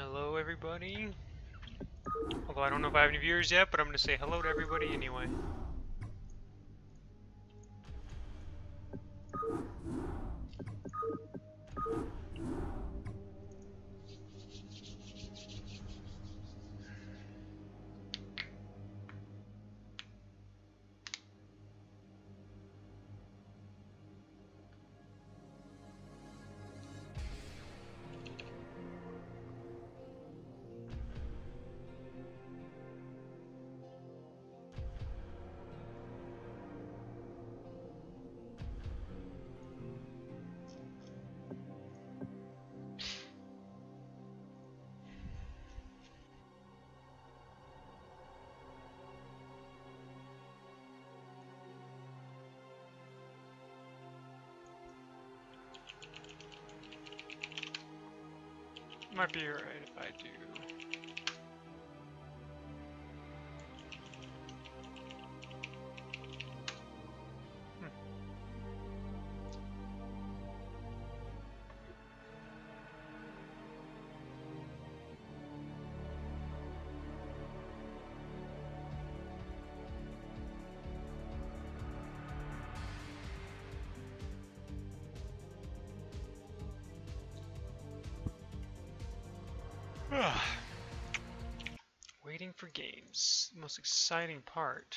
Hello everybody. Although I don't know if I have any viewers yet, but I'm going to say hello to everybody anyway. Might be alright if I do. Waiting for games. The most exciting part.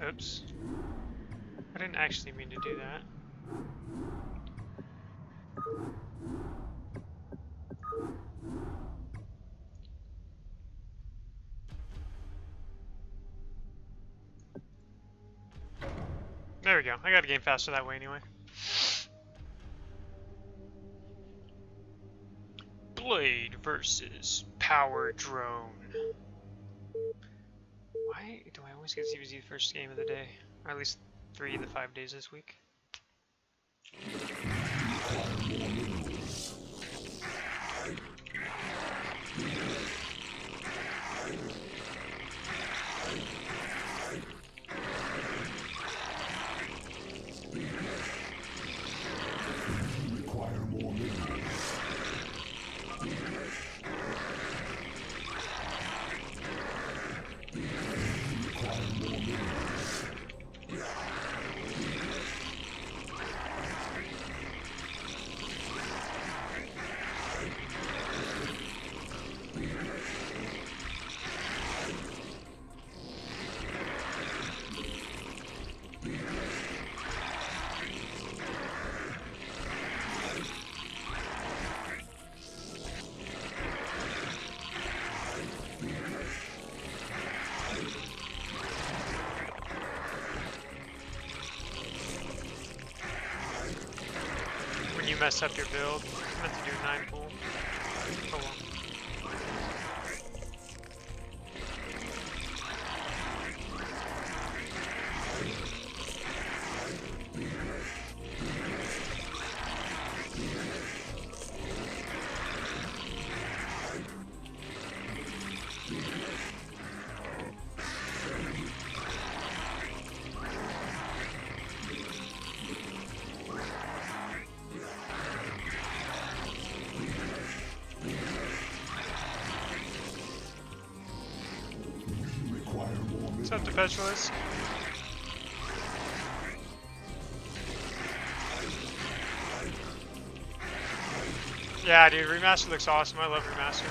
Oops. I didn't actually mean to do that. There we go. I got a game faster that way anyway. Blade versus Power Drone. Why do I always get ZvZ the first game of the day? Or at least 3 of the 5 days this week. Mess up your build. I meant to do 9 pull. Oh well. What's up, Defenseless? Yeah, dude, Remaster looks awesome. I love Remaster.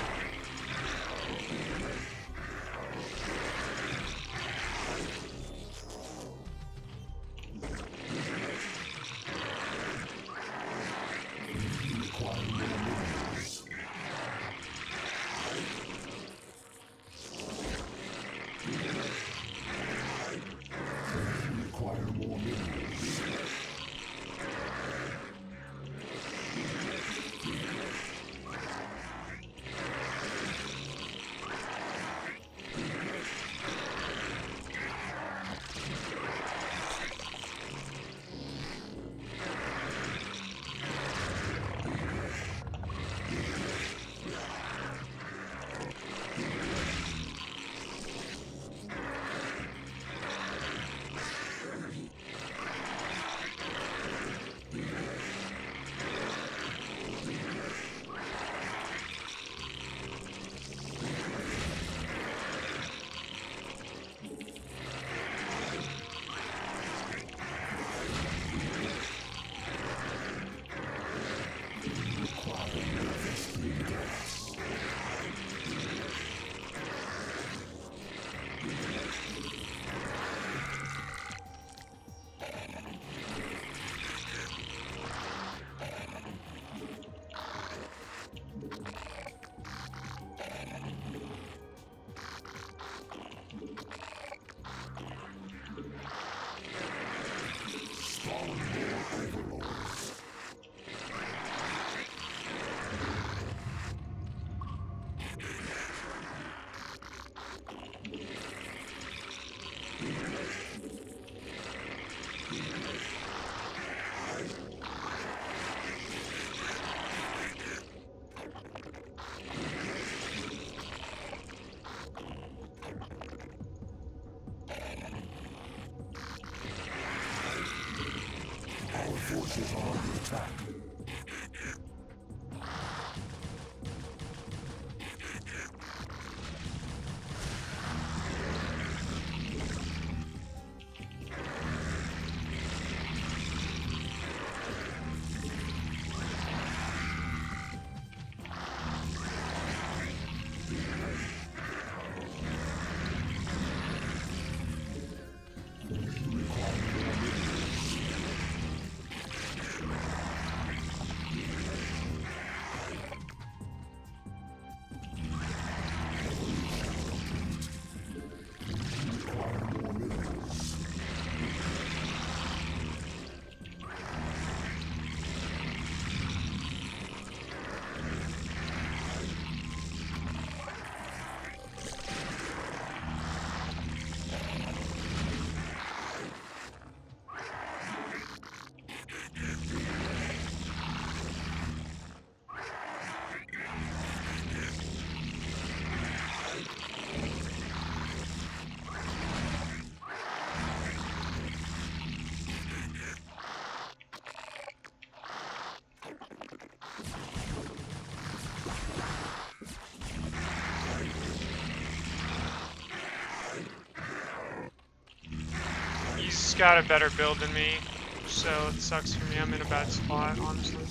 He's got a better build than me, so it sucks for me. I'm in a bad spot, honestly.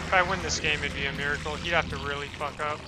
If I win this game, it'd be a miracle. He'd have to really fuck up.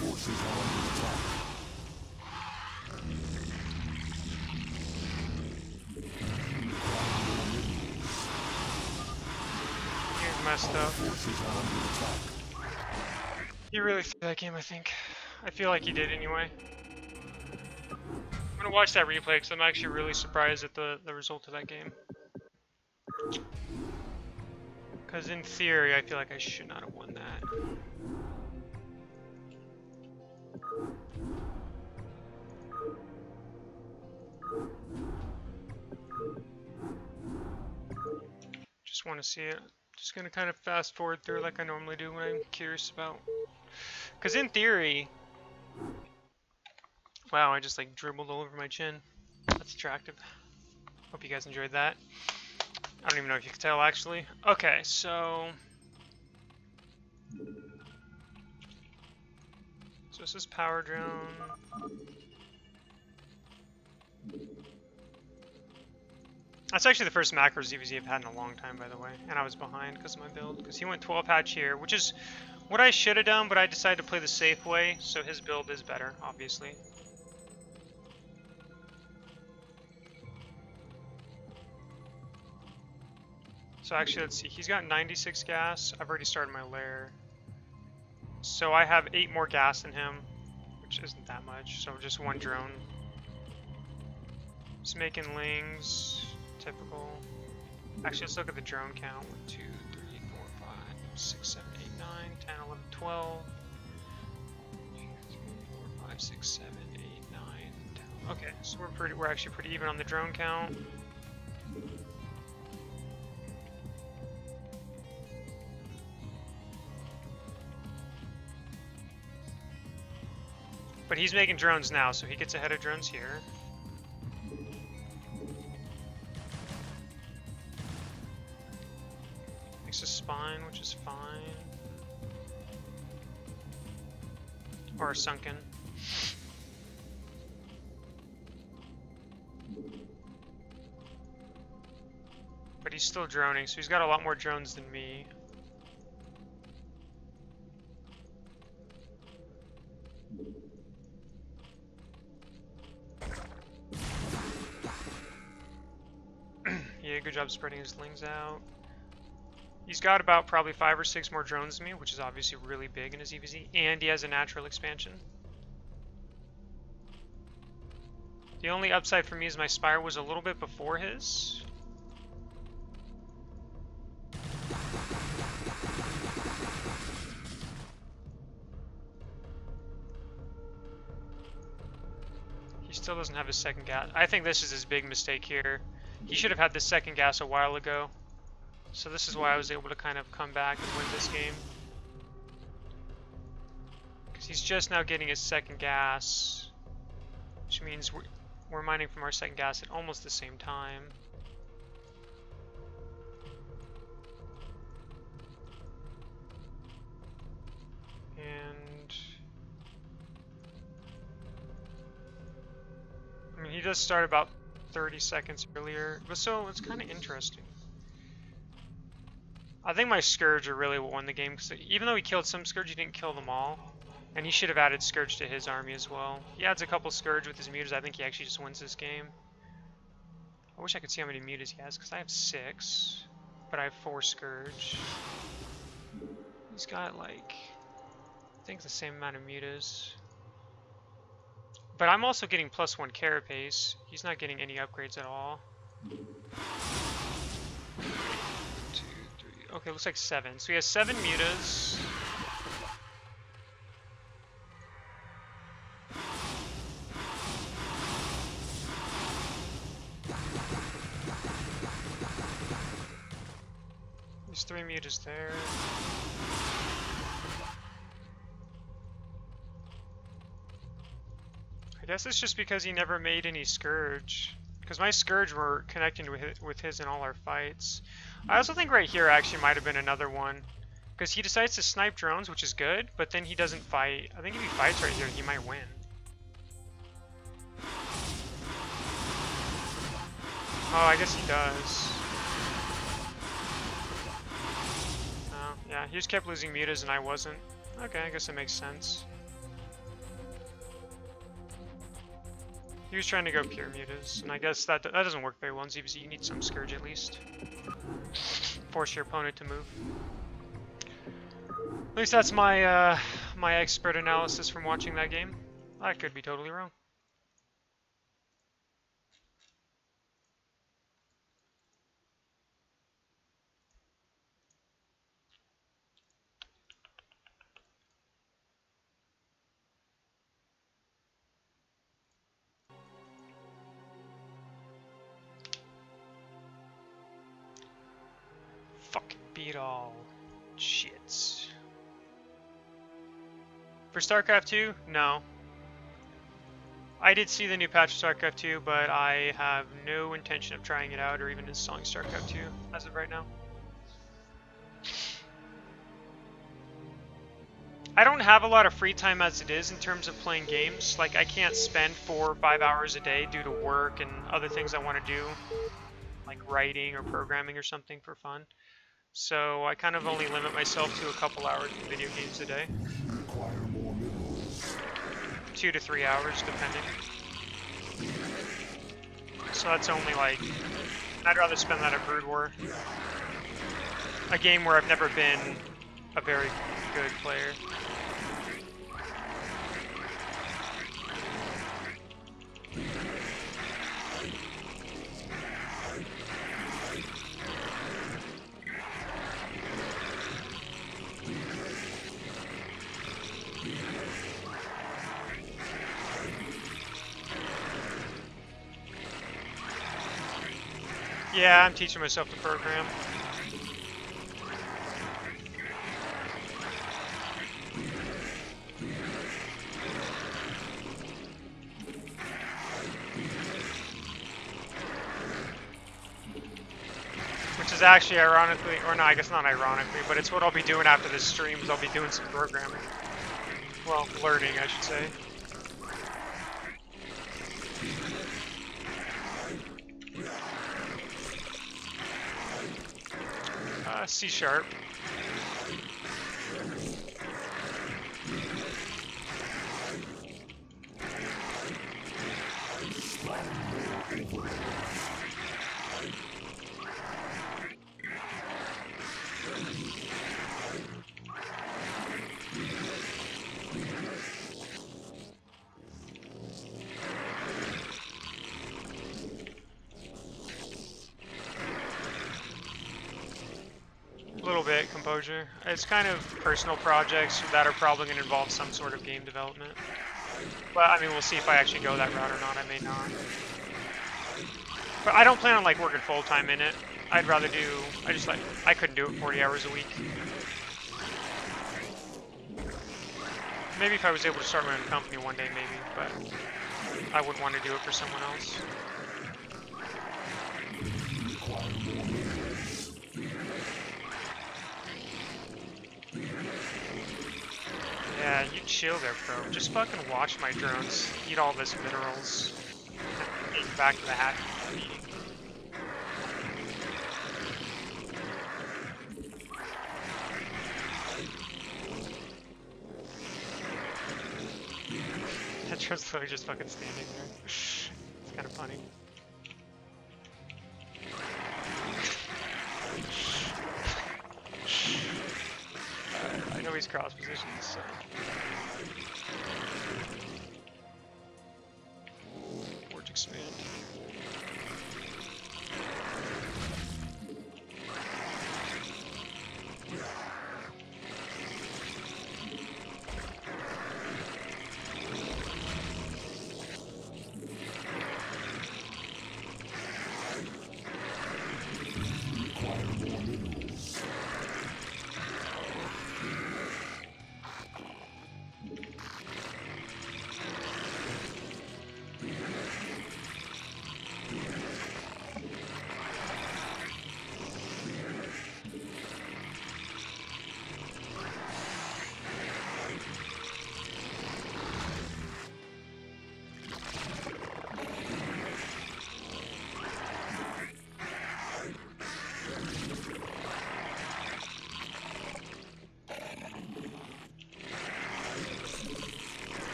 He's messed up. He really threw that game, I think. I feel like he did anyway. I'm gonna watch that replay because I'm actually really surprised at the result of that game. Because in theory, I feel like I should not have won that. Just want to see it. Just gonna kind of fast forward through like I normally do when I'm curious about. Because in theory, wow, I just like dribbled all over my chin. That's attractive. Hope you guys enjoyed that. I don't even know if you can tell actually. Okay, so this is power drone. That's actually the first macro ZvZ I've had in a long time, by the way. And I was behind because of my build. Because he went 12 hatch here, which is what I should have done, but I decided to play the safe way. So his build is better, obviously. So actually, let's see. He's got 96 gas. I've already started my lair. So I have 8 more gas than him, which isn't that much. So just 1 drone. Just making lings. Typical. Actually, let's look at the drone count. 1, 2, 3, 4, 5, 6, 7, 8, 9, 10, 11, 12. 2, 3, 4, 5, 6, 7, 8, 9, 10. Okay, so we're actually pretty even on the drone count. But he's making drones now, so he gets ahead of drones here. Makes a spine, which is fine. Or sunken. But he's still droning, so he's got a lot more drones than me. Yeah, good job spreading his lings out. He's got about probably 5 or 6 more drones than me, which is obviously really big in his ZvZ, and he has a natural expansion. The only upside for me is my Spire was a little bit before his. He still doesn't have his second gas. I think this is his big mistake here. He should have had the second gas a while ago. So this is why I was able to kind of come back and win this game. Because he's just now getting his second gas. Which means we're mining from our second gas at almost the same time. And I mean, he does start about 30 seconds earlier, but so it's kind of interesting. I think my Scourge are really what won the game, because even though he killed some Scourge, he didn't kill them all. And he should have added Scourge to his army as well. He adds a couple Scourge with his mutas. I think he actually just wins this game. I wish I could see how many mutas he has, because I have 6, but I have 4 Scourge. He's got like, I think the same amount of mutas. But I'm also getting +1 carapace. He's not getting any upgrades at all. 1, 2, 3. Okay, looks like 7. So he has 7 mutas. There's 3 mutas there. I guess it's just because he never made any Scourge. Because my Scourge were connecting with his in all our fights. I also think right here actually might have been another one. Because he decides to snipe drones, which is good, but then he doesn't fight. I think if he fights right here, he might win. Oh, I guess he does. Oh, yeah, he just kept losing mutas and I wasn't. Okay, I guess it makes sense. He was trying to go pure mutas, and I guess that doesn't work very well in ZvZ. You need some Scourge at least. Force your opponent to move. At least that's my my expert analysis from watching that game. I could be totally wrong. Fucking beat all shits. For StarCraft 2, no. I did see the new patch of StarCraft 2, but I have no intention of trying it out or even installing StarCraft 2 as of right now. I don't have a lot of free time as it is in terms of playing games. Like, I can't spend 4 or 5 hours a day due to work and other things I want to do, like writing or programming or something for fun. So I kind of only limit myself to a couple hours of video games a day. 2 to 3 hours, depending. So that's only like... I'd rather spend that at Brood War. A game where I've never been a very good player. Yeah, I'm teaching myself to program. Which is actually ironically, or no, I guess not ironically, but it's what I'll be doing after this stream, is I'll be doing some programming. Well, learning, I should say. C#. A little bit, composure. It's kind of personal projects that are probably going to involve some sort of game development. But I mean, we'll see if I actually go that route or not. I may not. But I don't plan on like working full time in it. I'd rather do. I couldn't do it 40 hours a week. Maybe if I was able to start my own company one day, maybe. But I wouldn't want to do it for someone else. Yeah, you chill there, bro. Just fucking watch my drones eat all this minerals. And get back to the happy eating. That drone's literally just fucking standing there. It's kind of funny. I know he's cross positions, so. Forge expand.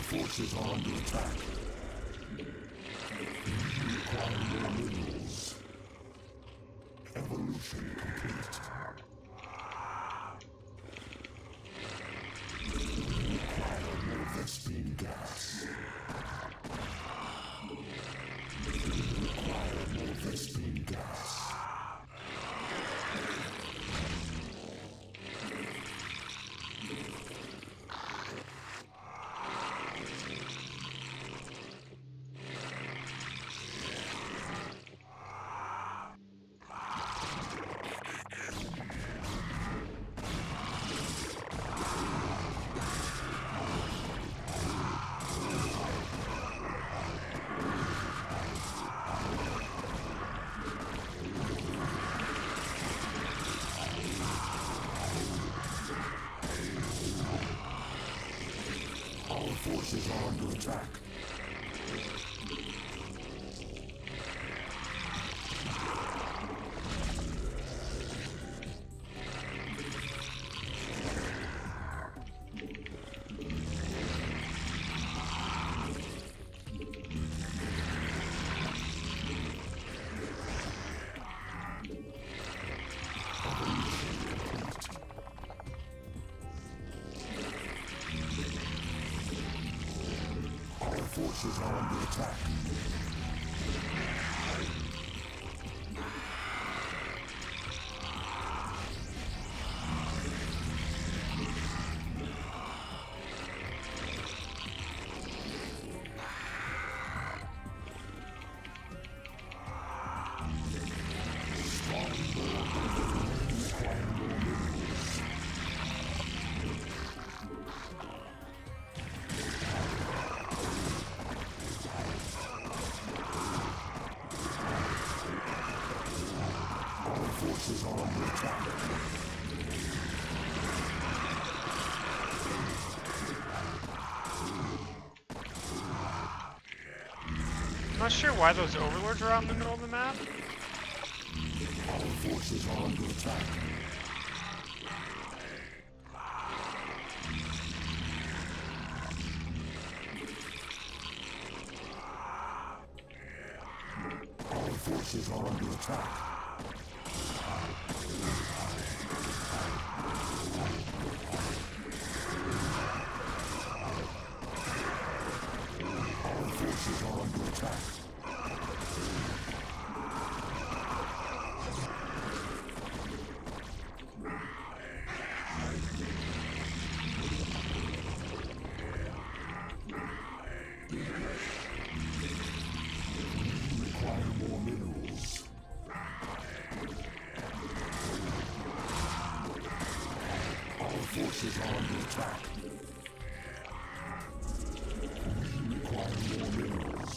Forces are under attack. Require more minerals. Evolution complete. Require more Vespine gas. Require more Vespine gas. Forces are under attack. Forces are under attack. Forces are under attack. I'm not sure why those overlords are out in the middle of the map. Our forces are under attack. Our forces are under attack. Forces are under attack. Require more minerals. Our forces are under attack. Require more minerals.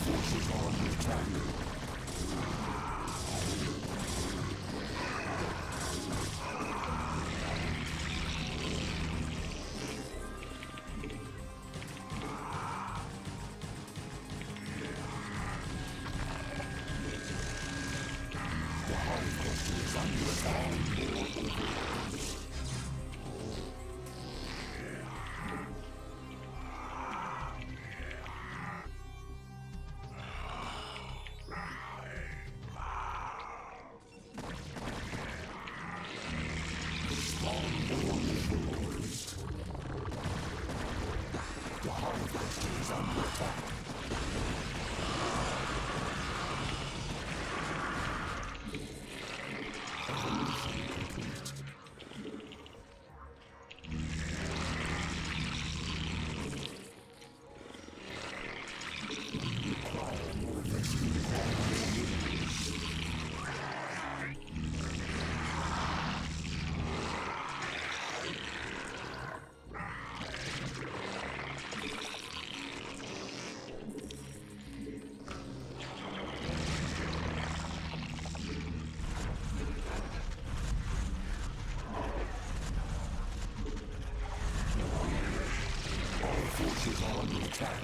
Forces are under attack. The Hive Cluster is under attack. The Hive Cluster is under attack. Evolution complete. under attack.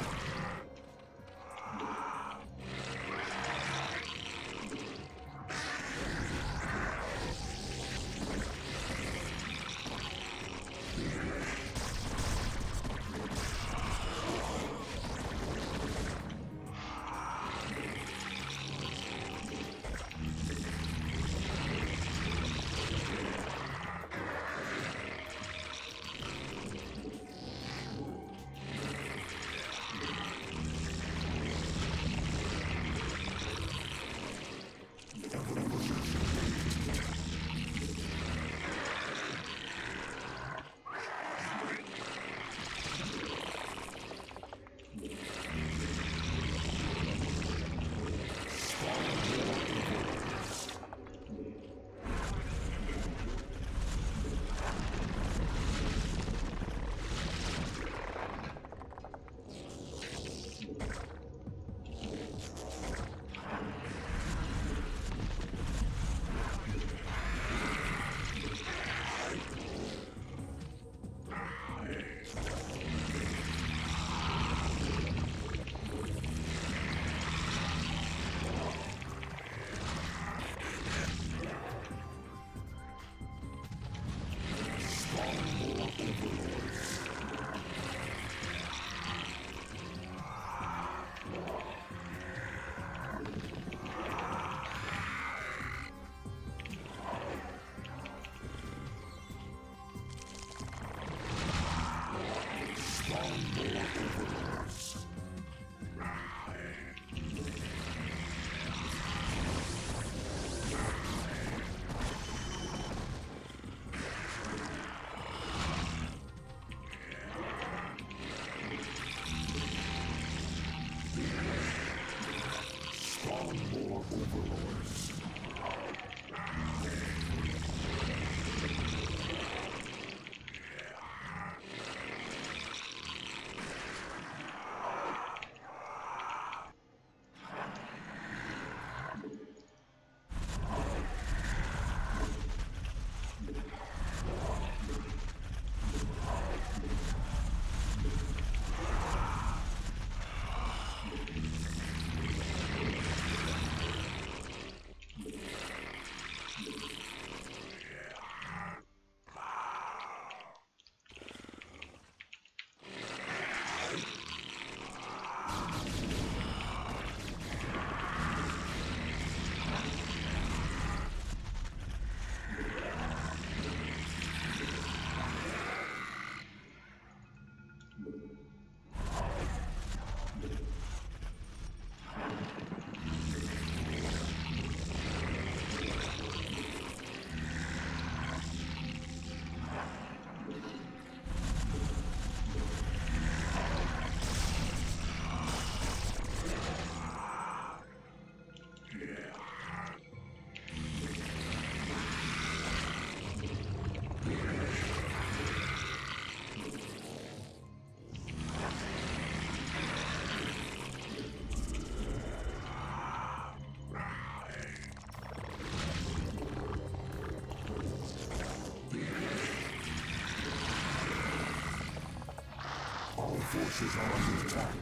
Forces are under attack.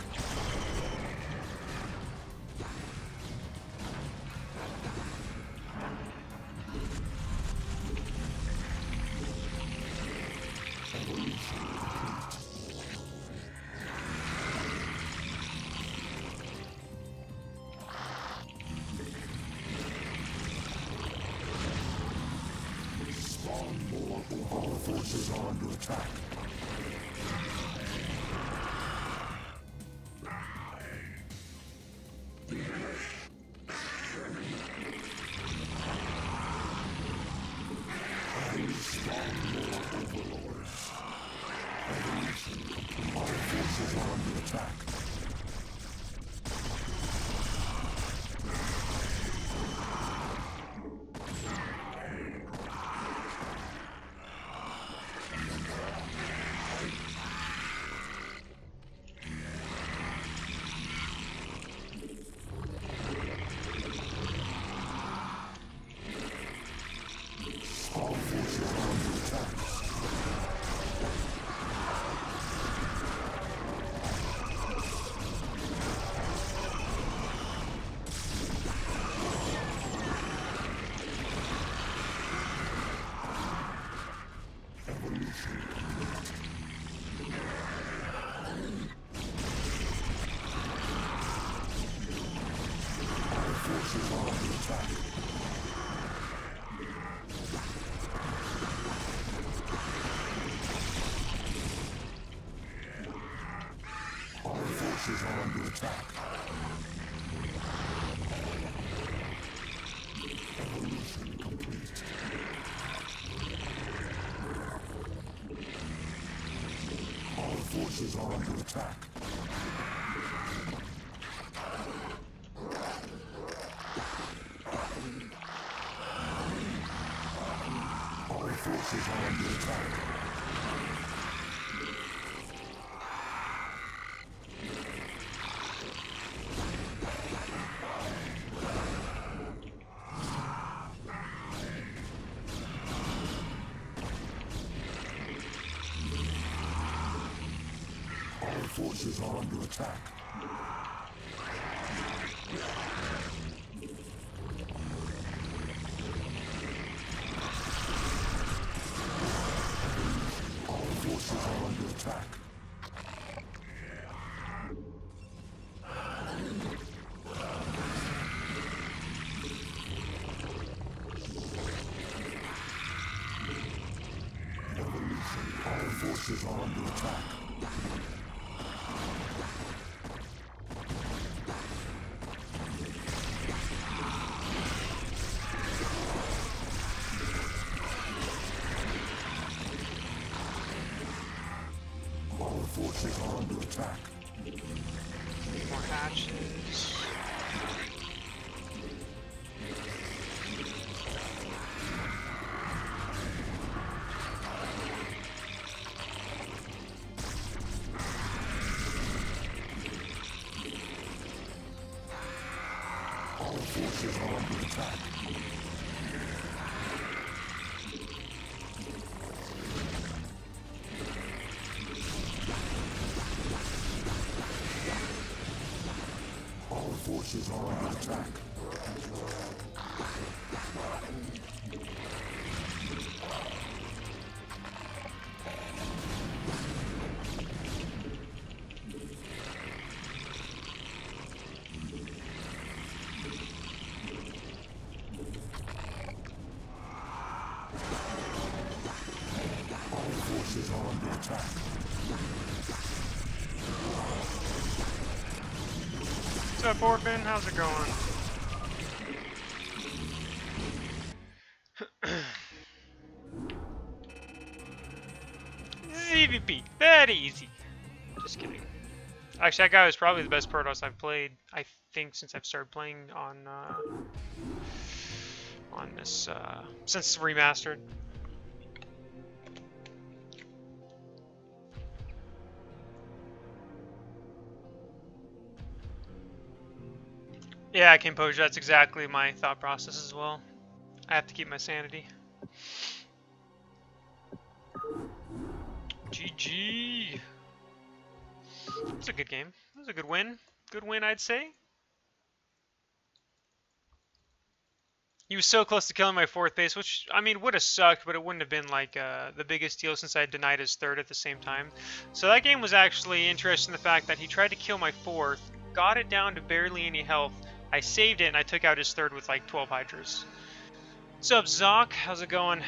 Spawn more. Our forces are under attack. forces are under attack. Our forces are under attack. Evolution complete. Our forces are under attack. Our forces are under attack. Our forces are under attack. Our forces are under attack. Evolution. Our forces are under attack. Our forces are under attack. Need more hatches. Our forces are under attack. Our forces are under attack. Our forces are under attack. What's up, Orphan? How's it going? ZvP, that easy. Just kidding. Actually, that guy was probably the best Protoss I've played, I think, since I've started playing on this, since it's remastered. Yeah, Composure, that's exactly my thought process as well. I have to keep my sanity. GG. It was a good game. It was a good win. Good win, I'd say. He was so close to killing my fourth base, which, I mean, would have sucked, but it wouldn't have been, like, the biggest deal since I had denied his third at the same time. So that game was actually interesting, the fact that he tried to kill my fourth, got it down to barely any health. I saved it, and I took out his third with, like, 12 Hydras. What's up, Zoc? How's it going?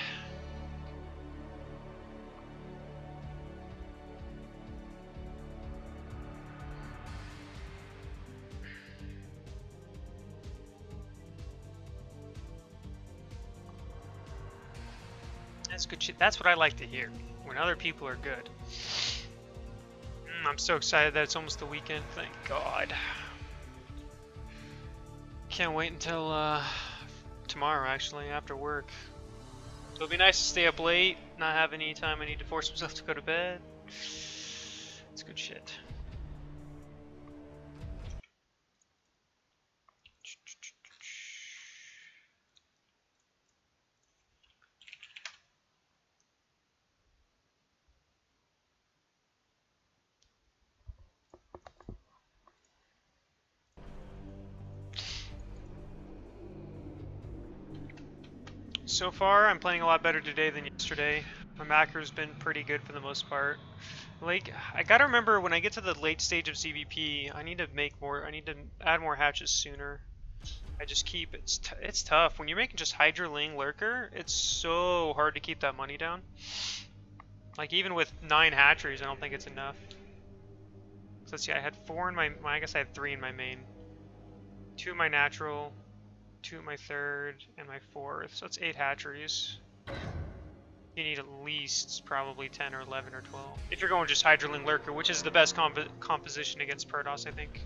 That's good shit. That's what I like to hear, when other people are good. I'm so excited that it's almost the weekend. Thank God. Can't wait until tomorrow, actually, after work. It'll be nice to stay up late, not have any time I need to force myself to go to bed. It's good shit. So far, I'm playing a lot better today than yesterday. My macro's been pretty good for the most part. Like, I gotta remember when I get to the late stage of ZvP, I need to add more hatches sooner. I just keep it's tough when you're making just Hydra Ling Lurker. It's so hard to keep that money down. Like even with 9 hatcheries, I don't think it's enough. So let's see, I had 4 in my I guess I had 3 in my main. 2 in my natural, 2 in my third, and my fourth. So it's 8 hatcheries. You need at least probably 10 or 11 or 12. If you're going just Hydra Ling Lurker, which is the best composition against Protoss, I think,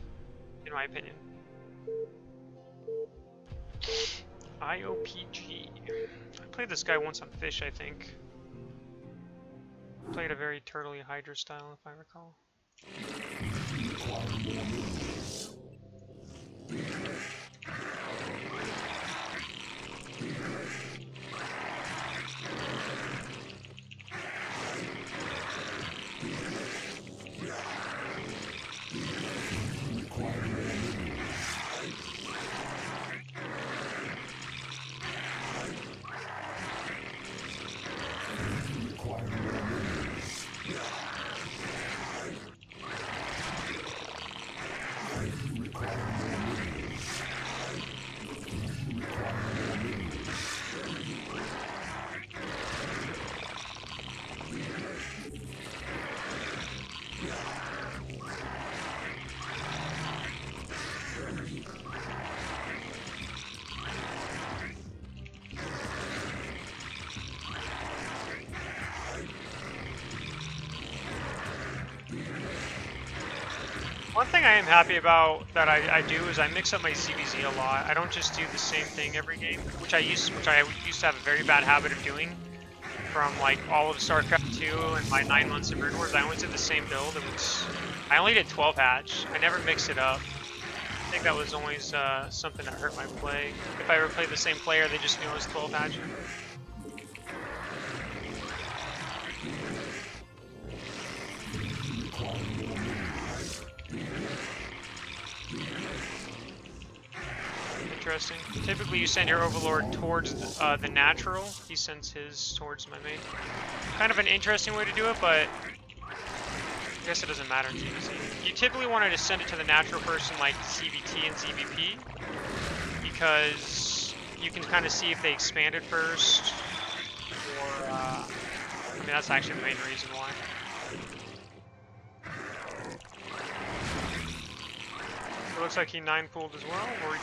in my opinion. IOPG. I played this guy once on Fish, I think. Played a very turtley Hydra style, if I recall. One thing I am happy about that I do is I mix up my ZvZ a lot. I don't just do the same thing every game, which I used to have a very bad habit of doing from like all of StarCraft 2 and my 9 months of Brood Wars. I always did the same build. I only did 12 hatch. I never mixed it up. I think that was always something that hurt my play. If I ever played the same player, they just knew it was 12 hatch. Interesting. Typically you send your Overlord towards the natural. He sends his towards my main. Kind of an interesting way to do it, but I guess it doesn't matter in ZvZ. You typically want to just send it to the natural first in like CVT and ZvP, because you can kind of see if they expanded first, or I mean that's actually the main reason why. It looks like he 9-pooled as well, or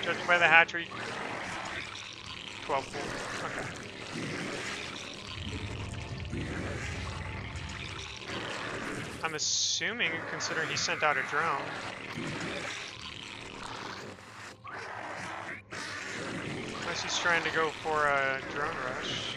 judging by the hatchery, 12 pool. Okay. I'm assuming, considering he sent out a drone. Unless he's trying to go for a drone rush.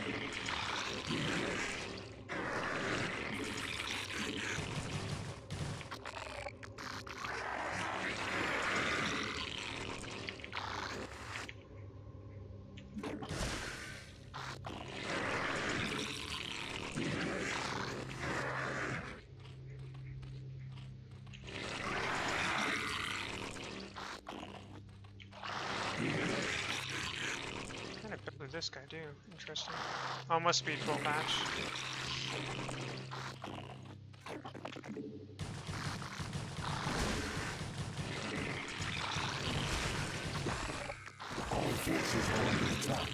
This guy do? Interesting. Oh, must be 12 hatch. All forces are under attack.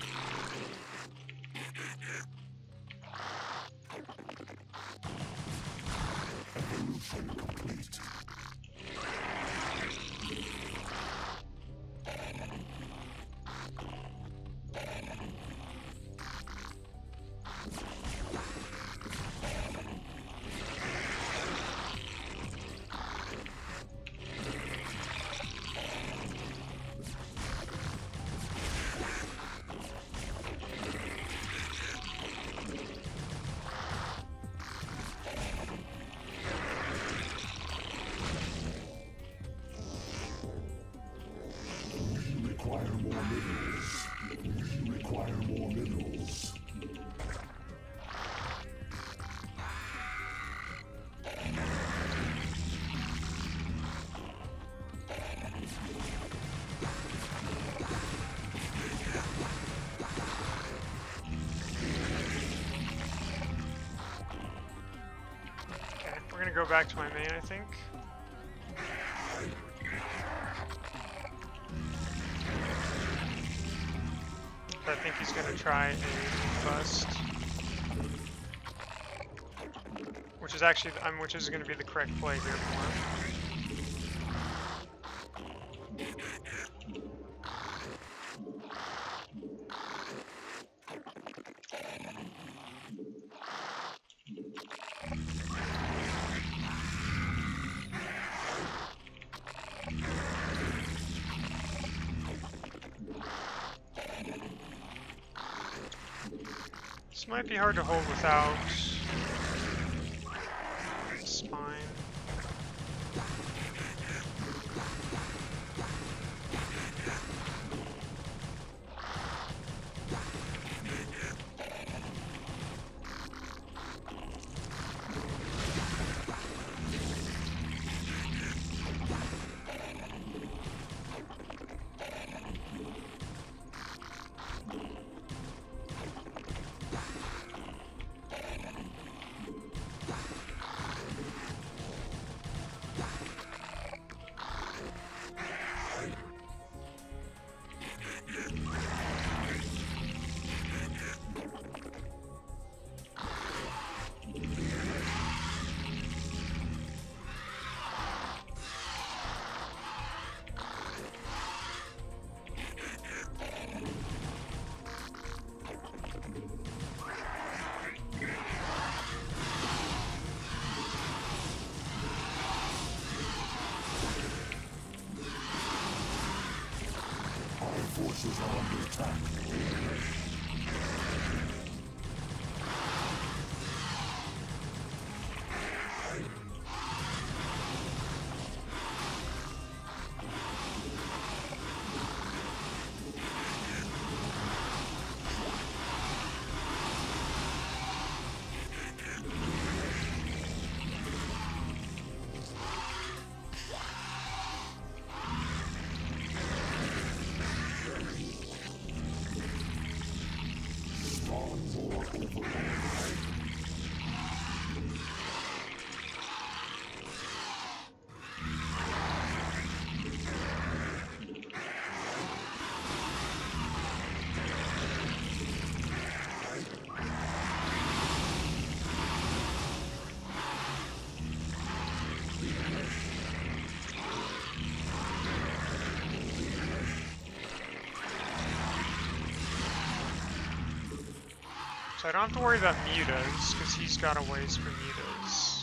Evolution complete. Go back to my main, I think. I think he's going to try a bust. Which is actually, which is going to be the correct play here for him. This might be hard to hold without spine. Forces are under attack. So I don't have to worry about mutas, because he's got a ways for mutas.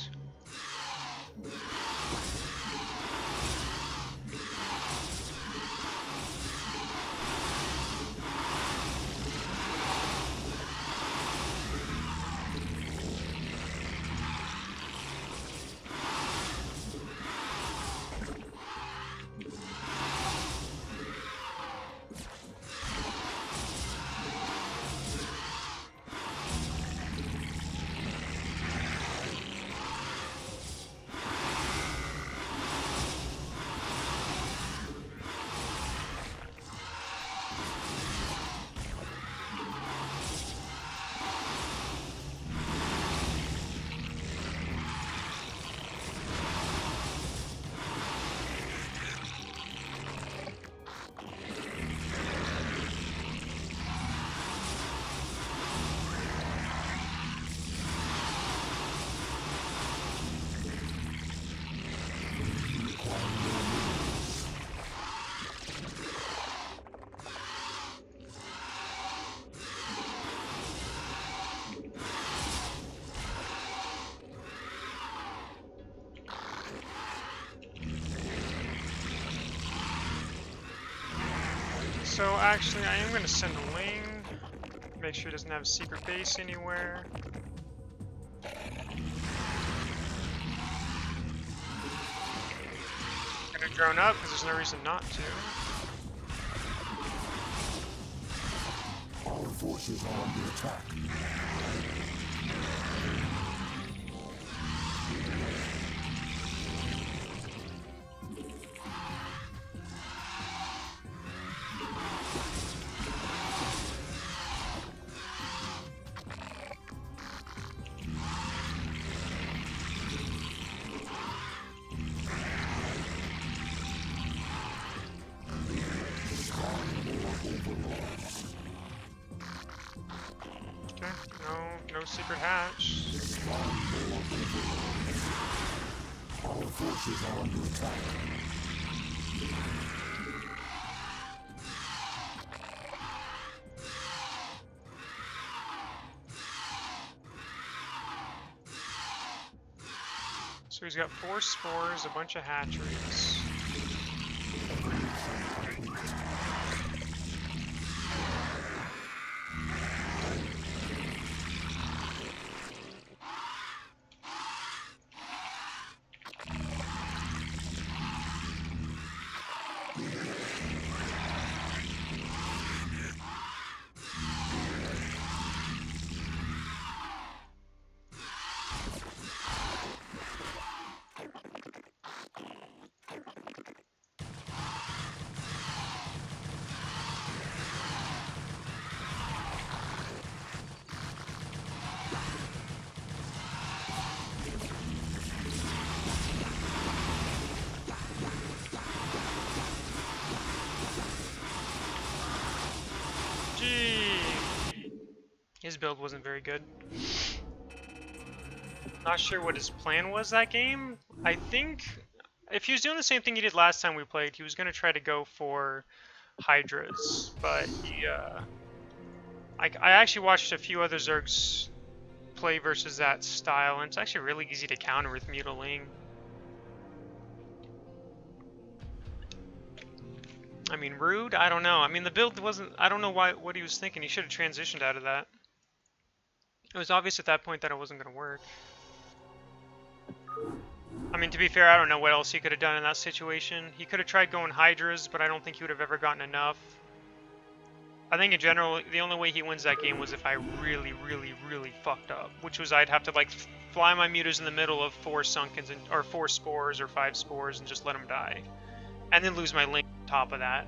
So actually, I am going to send a Ling, make sure he doesn't have a secret base anywhere. I'm going to drone up, because there's no reason not to. Our forces are under attack. secret hatch. Our forces are under attack. So he's got 4 spores, a bunch of hatcheries. His build wasn't very good. Not sure what his plan was that game. I think if he was doing the same thing he did last time we played, he was going to try to go for Hydras. But he, I actually watched a few other Zergs play versus that style, and it's actually really easy to counter with Mutiling. I mean, rude? I don't know. I mean, the build wasn't... I don't know what he was thinking. He should have transitioned out of that. It was obvious at that point that it wasn't going to work. I mean, to be fair, I don't know what else he could have done in that situation. He could have tried going Hydras, but I don't think he would have ever gotten enough. I think in general, the only way he wins that game was if I really, really, really fucked up. Which was I'd have to, like, fly my mutas in the middle of 4 Sunkens, or 4 spores, or 5 spores, and just let them die. And then lose my link on top of that.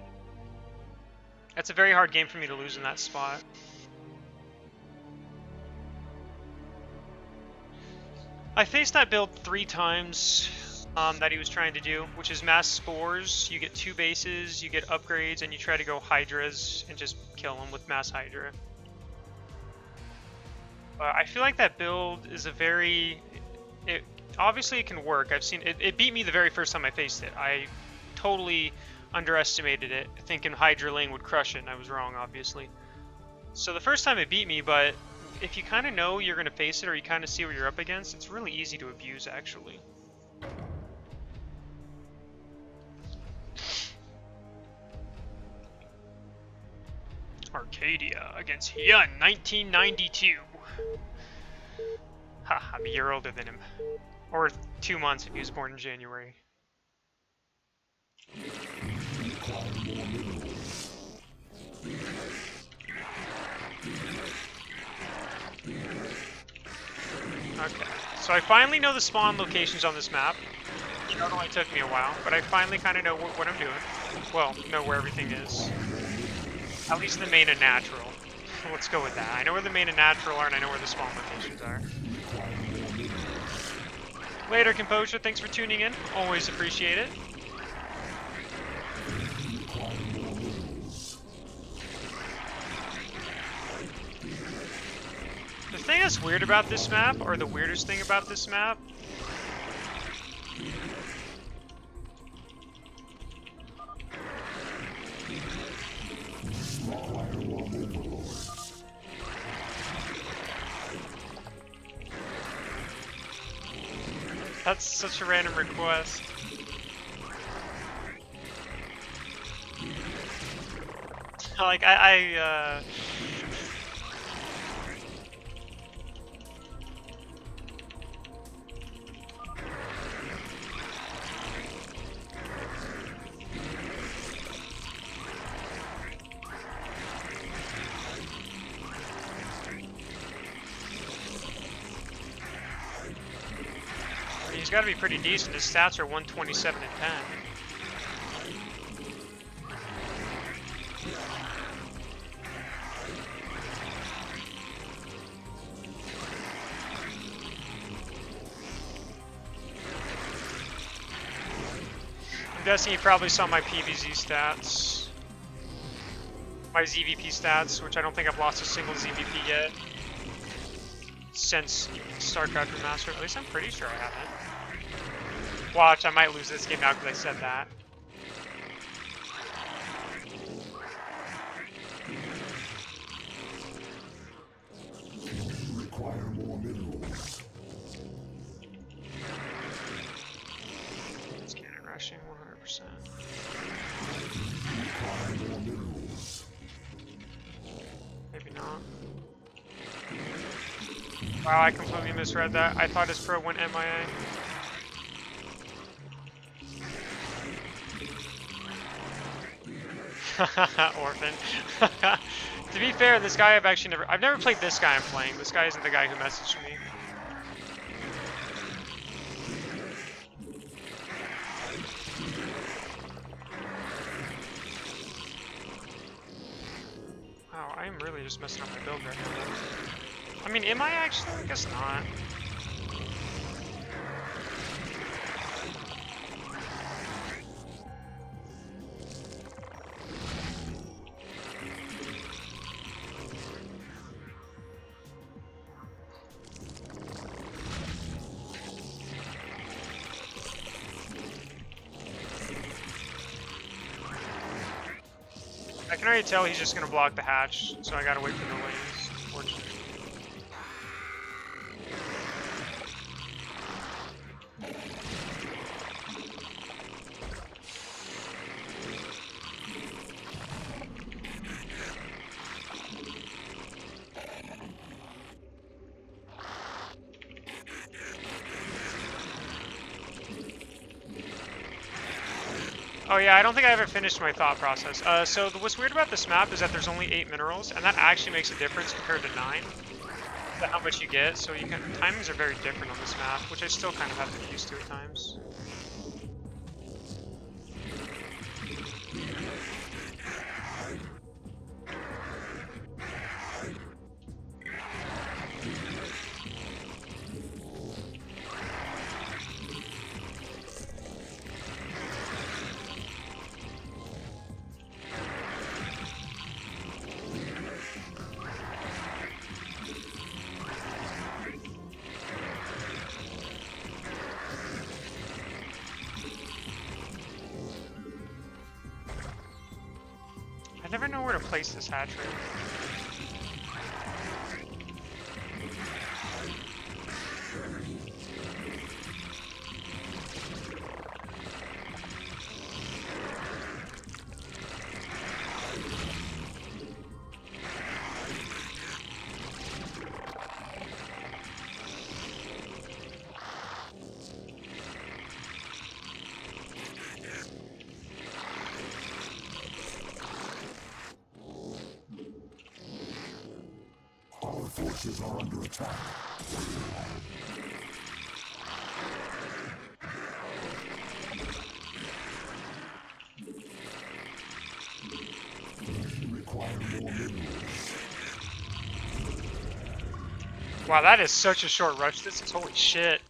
That's a very hard game for me to lose in that spot. I faced that build 3 times that he was trying to do, which is mass spores. You get 2 bases, you get upgrades, and you try to go Hydras and just kill them with mass Hydra. I feel like that build is a very... obviously it can work. I've seen it. It beat me the very first time I faced it. I totally underestimated it, thinking Hydra lane would crush it, and I was wrong, obviously. So the first time it beat me, but if you kind of know you're going to face it, or you kind of see what you're up against, it's really easy to abuse, actually. Arcadia against Hyun, 1992. Ha, I'm a year older than him. Or 2 months if he was born in January. Okay, so I finally know the spawn locations on this map. It only took me a while, but I finally kind of know what I'm doing. Well, know where everything is. At least the main and natural. Let's go with that. I know where the main and natural are, and I know where the spawn locations are. Later, Composure. Thanks for tuning in. Always appreciate it. The thing that's weird about this map, or the weirdest thing about this map, that's such a random request. Like, he's got to be pretty decent. His stats are 127 and 10. I'm guessing he probably saw my PVZ stats. My ZvP stats, which I don't think I've lost a single ZvP yet. since StarCraft Remastered. At least I'm pretty sure I haven't. Watch, I might lose this game now because I said that. Require more minerals. It's cannon rushing 100%. Require more minerals. Maybe not. Wow, I completely misread that. I thought his pro went MIA. Orphan. To be fair, this guy I've never played this guy I'm playing. This guy isn't the guy who messaged me. Wow, I am really just messing up my build right now. I mean, am I actually? I guess not. I can already tell he's just gonna block the hatch, so I gotta wait for the lanes, unfortunately. Oh yeah, I don't think I ever finished my thought process. So what's weird about this map is that there's only 8 minerals, and that actually makes a difference compared to 9. To how much you get, so timings are very different on this map, which I still kind of have to get used to at times. I never know where to place this hatchery. Our forces are under attack. We require more minerals. Wow, that is such a short rush distance. Holy shit.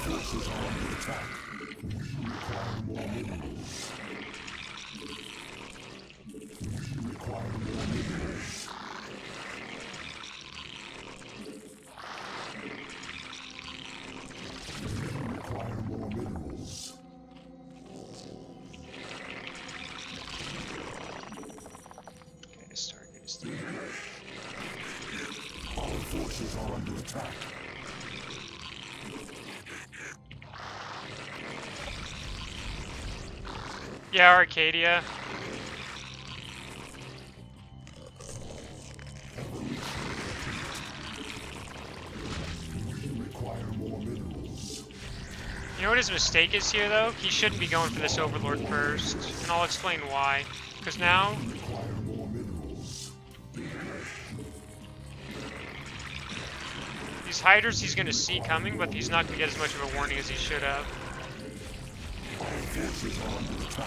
Forces are under attack. We require more minerals. We require more minerals. We require more minerals. Okay, Stargate is through. Our forces are under attack. Yeah, Arcadia. We require more minerals. You know what his mistake is here, though? He shouldn't be going for this Overlord first, and I'll explain why. Because now, We require more minerals. these hiders he's going to see coming, but he's not going to get as much of a warning as he should have. Our forces are under attack.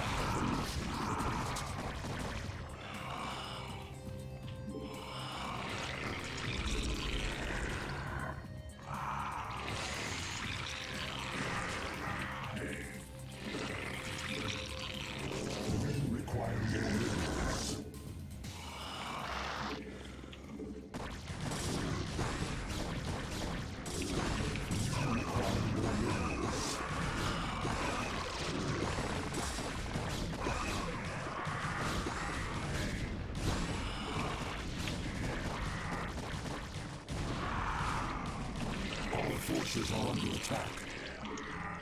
forces are under attack.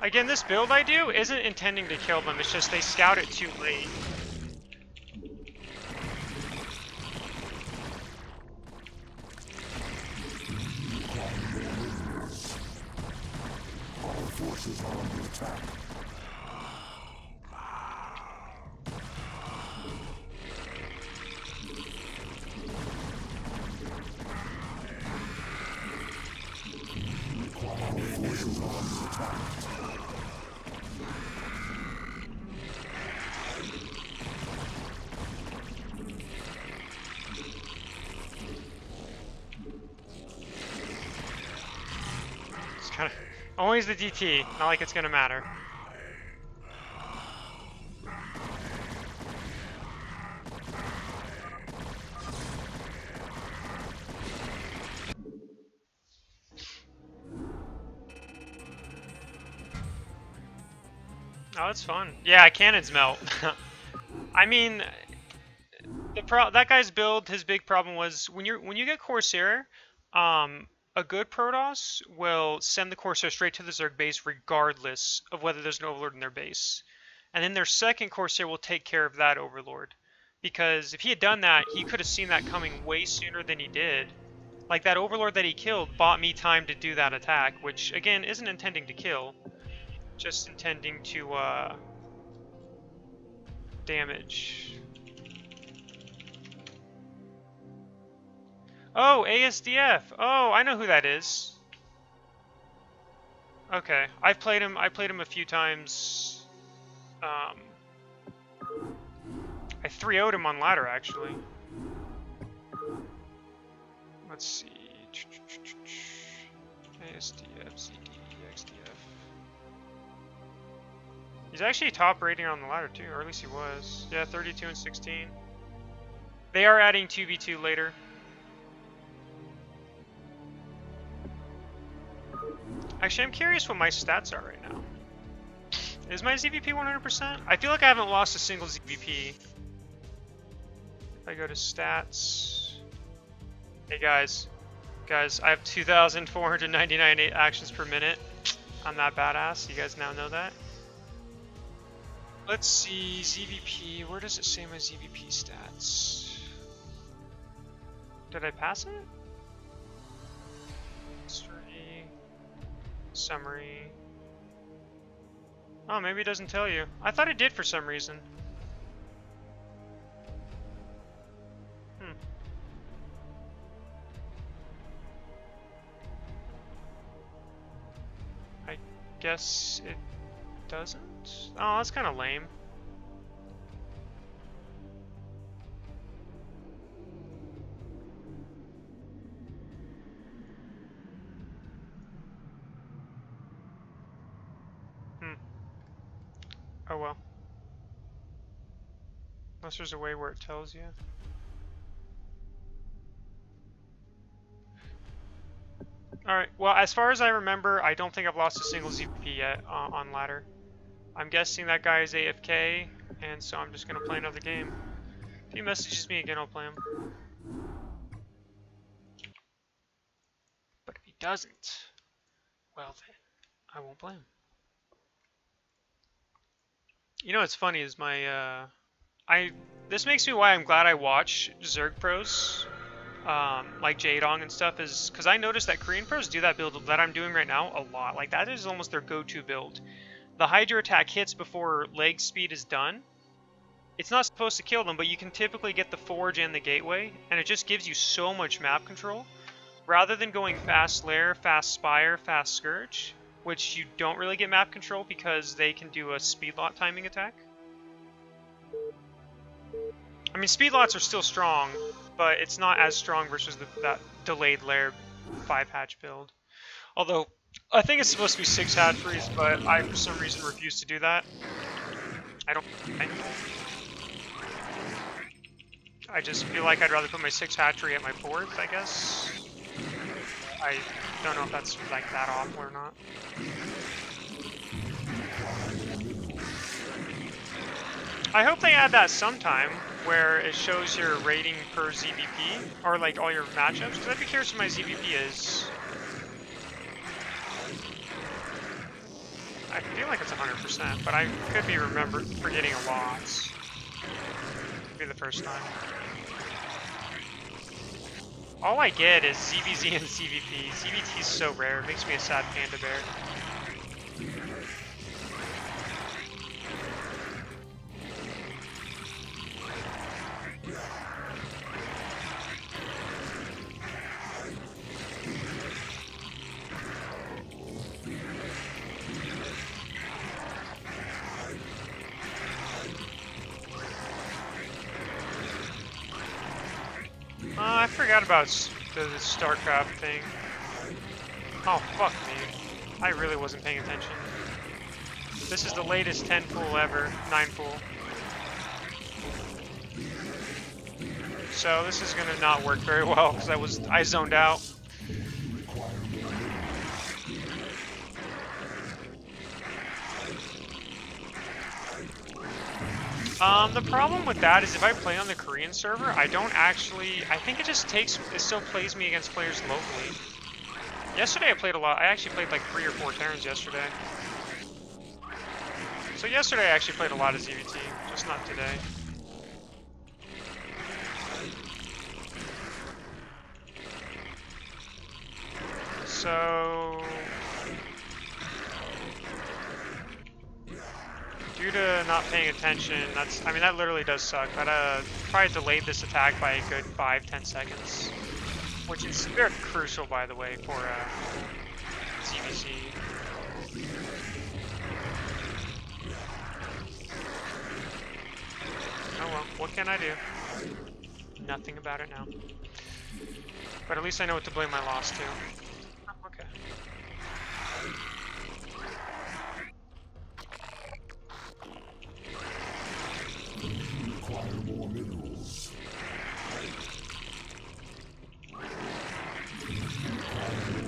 Again, this build I do isn't intending to kill them, it's just they scout it too late. Our forces are under attack. It's kind of always the DT, not like it's gonna matter. Oh, that's fun. Yeah, cannons melt. I mean, that guy's build, his big problem was when you get Corsair, a good Protoss will send the Corsair straight to the Zerg base regardless of whether there's an Overlord in their base. And then their second Corsair will take care of that Overlord. Because if he had done that, he could have seen that coming way sooner than he did. Like that Overlord that he killed bought me time to do that attack, which again isn't intending to kill. Just intending to damage. Oh, ASDF. Oh, I know who that is. Okay, I played him a few times. I 3-0'd him on ladder actually. Let's see. ASDF, ZD, XDF. He's actually top rating on the ladder too, or at least he was. Yeah, 32 and 16. They are adding 2v2 later. Actually, I'm curious what my stats are right now. Is my ZvP 100%? I feel like I haven't lost a single ZvP. If I go to stats. Hey guys. Guys, I have 2,499 actions per minute. I'm that badass. You guys now know that. Let's see, ZvP. Where does it say my ZvP stats? Did I pass it? History. Summary. Oh, maybe it doesn't tell you. I thought it did for some reason. I guess it doesn't? Oh, that's kind of lame. Oh well. Unless there's a way where it tells you. Alright, well, as far as I remember, I don't think I've lost a single ZvP yet on ladder. I'm guessing that guy is AFK, and so I'm just going to play another game. If he messages me again, I'll play him. But if he doesn't, well then, I won't play him. You know what's funny is my, this makes me why I'm glad I watch Zerg pros, like Jadong and stuff, is because I noticed that Korean pros do that build that I'm doing right now a lot. Like, that is almost their go-to build. The Hydra attack hits before leg speed is done. It's not supposed to kill them, but you can typically get the Forge and the Gateway, and it just gives you so much map control. Rather than going fast Lair, fast Spire, fast Scourge, which you don't really get map control because they can do a speed lot timing attack. I mean, speed lots are still strong, but it's not as strong versus that delayed Lair 5-hatch build. Although, I think it's supposed to be 6 hatcheries, but I, for some reason, refuse to do that. I just feel like I'd rather put my 6 hatchery at my 4th, I guess. I don't know if that's like that awful or not. I hope they add that sometime, where it shows your rating per ZvP, or like all your matchups, because I'd be curious what my ZvP is. I feel like it's 100%, but I could be forgetting a lot. Could be the first time. All I get is ZvZ and ZvP. ZvT is so rare, it makes me a sad panda bear. I forgot about the StarCraft thing. Oh, fuck me. I really wasn't paying attention. This is the latest 10 pool ever. 9 pool. So this is gonna not work very well because I zoned out. The problem with that is if I play on the Korean server, I think it still plays me against players locally. Yesterday I played a lot. I actually played like 3 or 4 turns yesterday. So yesterday I actually played a lot of ZvT, just not today. So due to not paying attention, that literally does suck. That probably delayed this attack by a good 5-10 seconds, which is very crucial, by the way, for ZvZ. Oh well, what can I do? Nothing about it now. But at least I know what to blame my loss to. Oh, okay.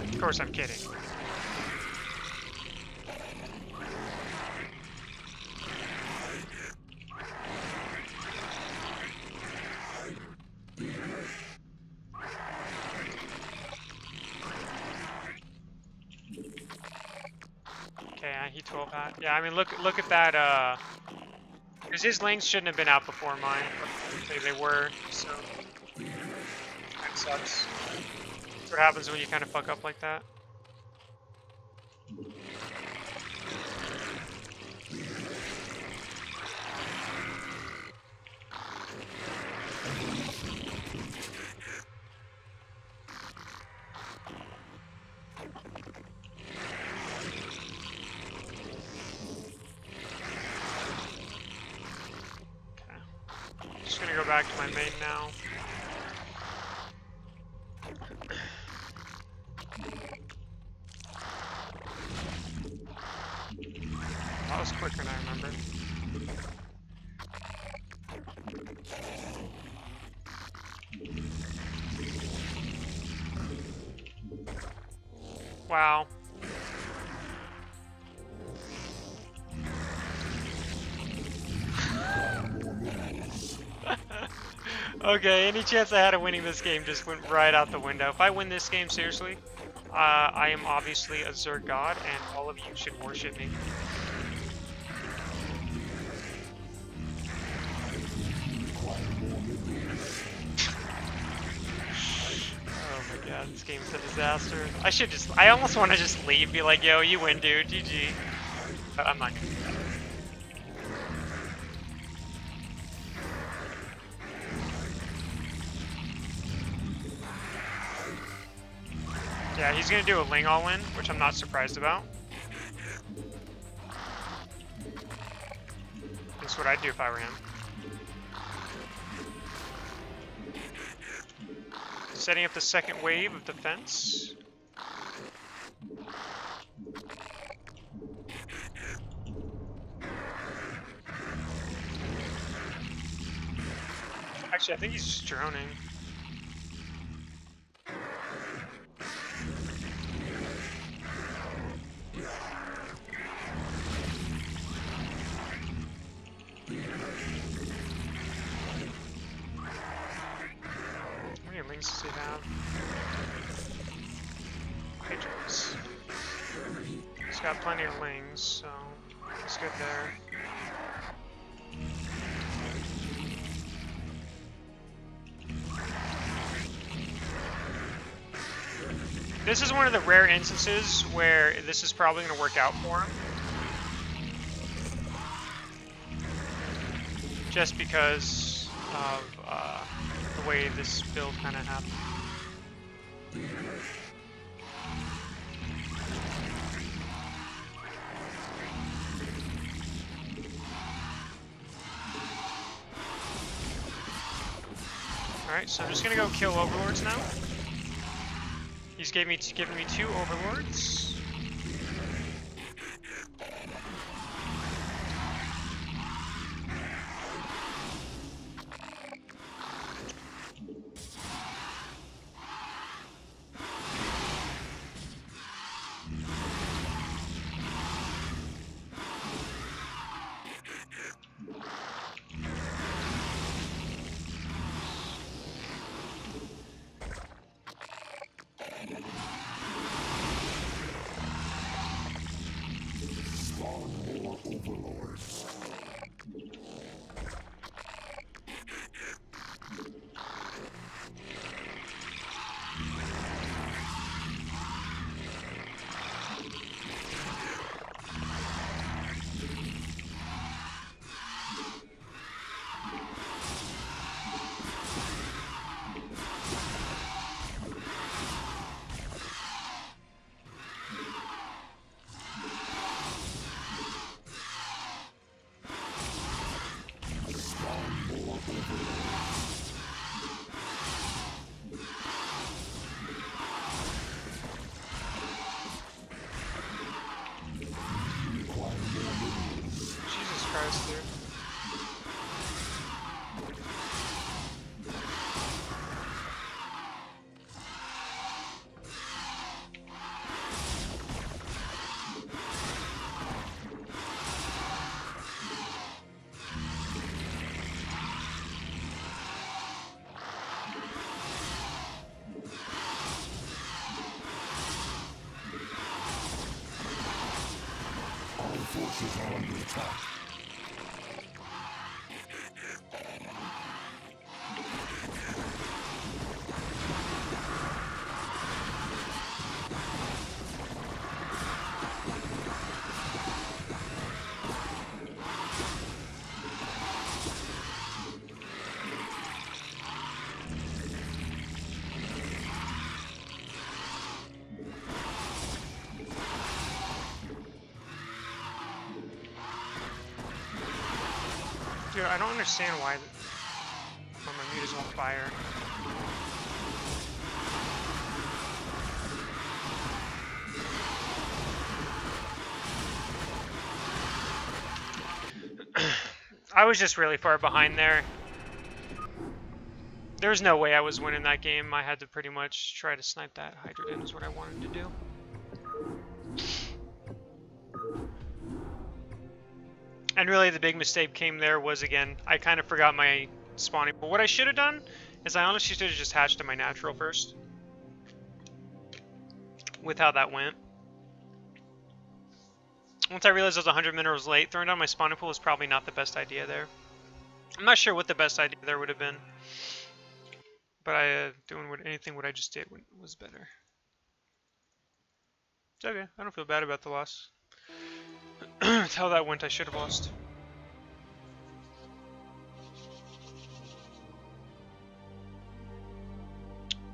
Of course I'm kidding. Okay, he 12 hat. Yeah, I mean look at that because his lanes shouldn't have been out before mine, but they were, so that sucks. That's what happens when you kind of fuck up like that. Just gonna go back to my main now. That was quicker than I remember. Wow. Okay, any chance I had of winning this game just went right out the window. If I win this game, seriously, I am obviously a Zerg god, and all of you should worship me. Oh my god, this game is a disaster. I almost want to just leave, be like, yo, you win, dude, GG. But I'm not gonna do that. Yeah, he's gonna do a Ling all-in, which I'm not surprised about. That's what I'd do if I were him. Setting up the second wave of defense. Actually, I think he's just droning. How many links does he have? Hydros. He's got plenty of lings, so he's good there. This is one of the rare instances where this is probably going to work out for him. Just because of the way this build kind of happened. Alright, so I'm just going to go kill overlords now. He's given me 2 overlords. Forces are under attack. Dude, I don't understand why my mute is on fire. I was just really far behind there. There's no way I was winning that game. I had to pretty much try to snipe that Hydrogen is what I wanted to do. And really the big mistake came there was, again, I kind of forgot my spawning. But what I should have done is I honestly should have just hatched to my natural first. With how that went. Once I realized I was 100 minerals late, throwing down my spawning pool was probably not the best idea there. I'm not sure what the best idea there would have been. But doing anything what I just did was better. It's okay, I don't feel bad about the loss. That's how that went, I should have lost.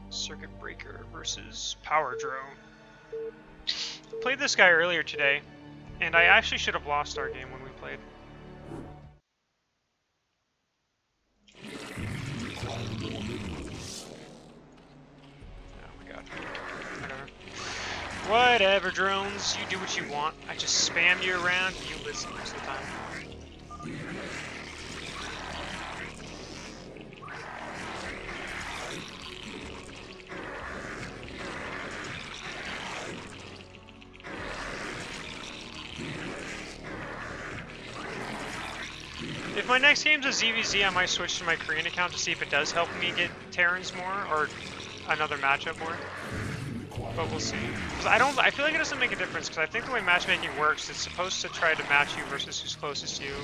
Circuit Breaker versus Power Drone. Played this guy earlier today, and I actually should have lost our game when we played. Oh my god. Whatever, drones. You do what you want. I just spam you around and you listen most of the time. If my next game's a ZvZ, I might switch to my Korean account to see if it does help me get Terrans more, or another matchup more. but we'll see. 'Cause I feel like it doesn't make a difference, because I think the way matchmaking works, it's supposed to try to match you versus who's closest to you.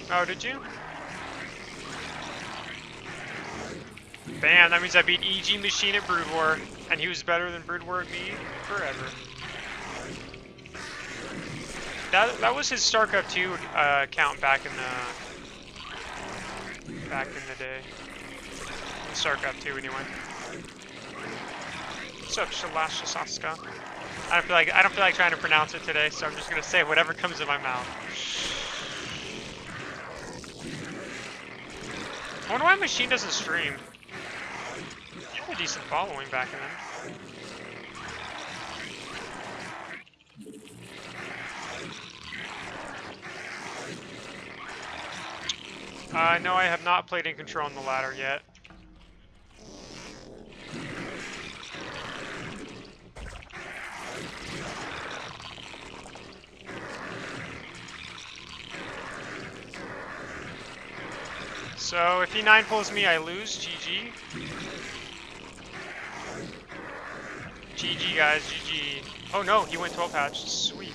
Oh, did you? Bam, that means I beat EG Machine at Brood War, and he was better than Brood War at me forever. That was his StarCraft 2 account back in the day. In StarCraft 2 anyway. What's up, Shalash Saska? I don't feel like trying to pronounce it today, so I'm just gonna say whatever comes in my mouth. I wonder why Machine doesn't stream. He had a decent following back then. No, I have not played in Control on the ladder yet. So if he 9-pulls me, I lose. GG. GG, guys. GG. Oh no, he went 12 hatch. Sweet.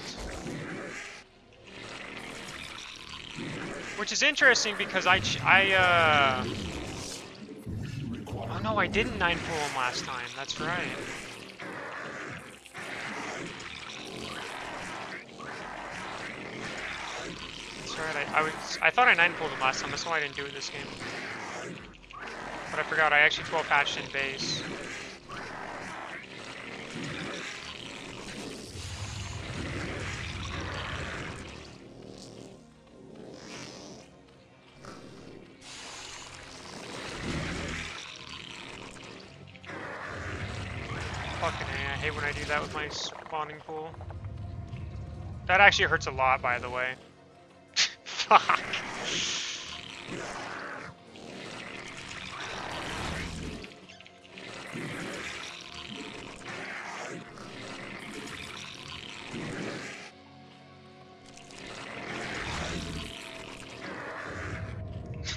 Which is interesting because oh no, I didn't 9-pull him last time. That's right. That's right. I thought I 9-pulled him last time. That's why I didn't do it this game. But I forgot I actually 12 hatched in base. Fucking A, I hate when I do that with my spawning pool. That actually hurts a lot, by the way. Fuck.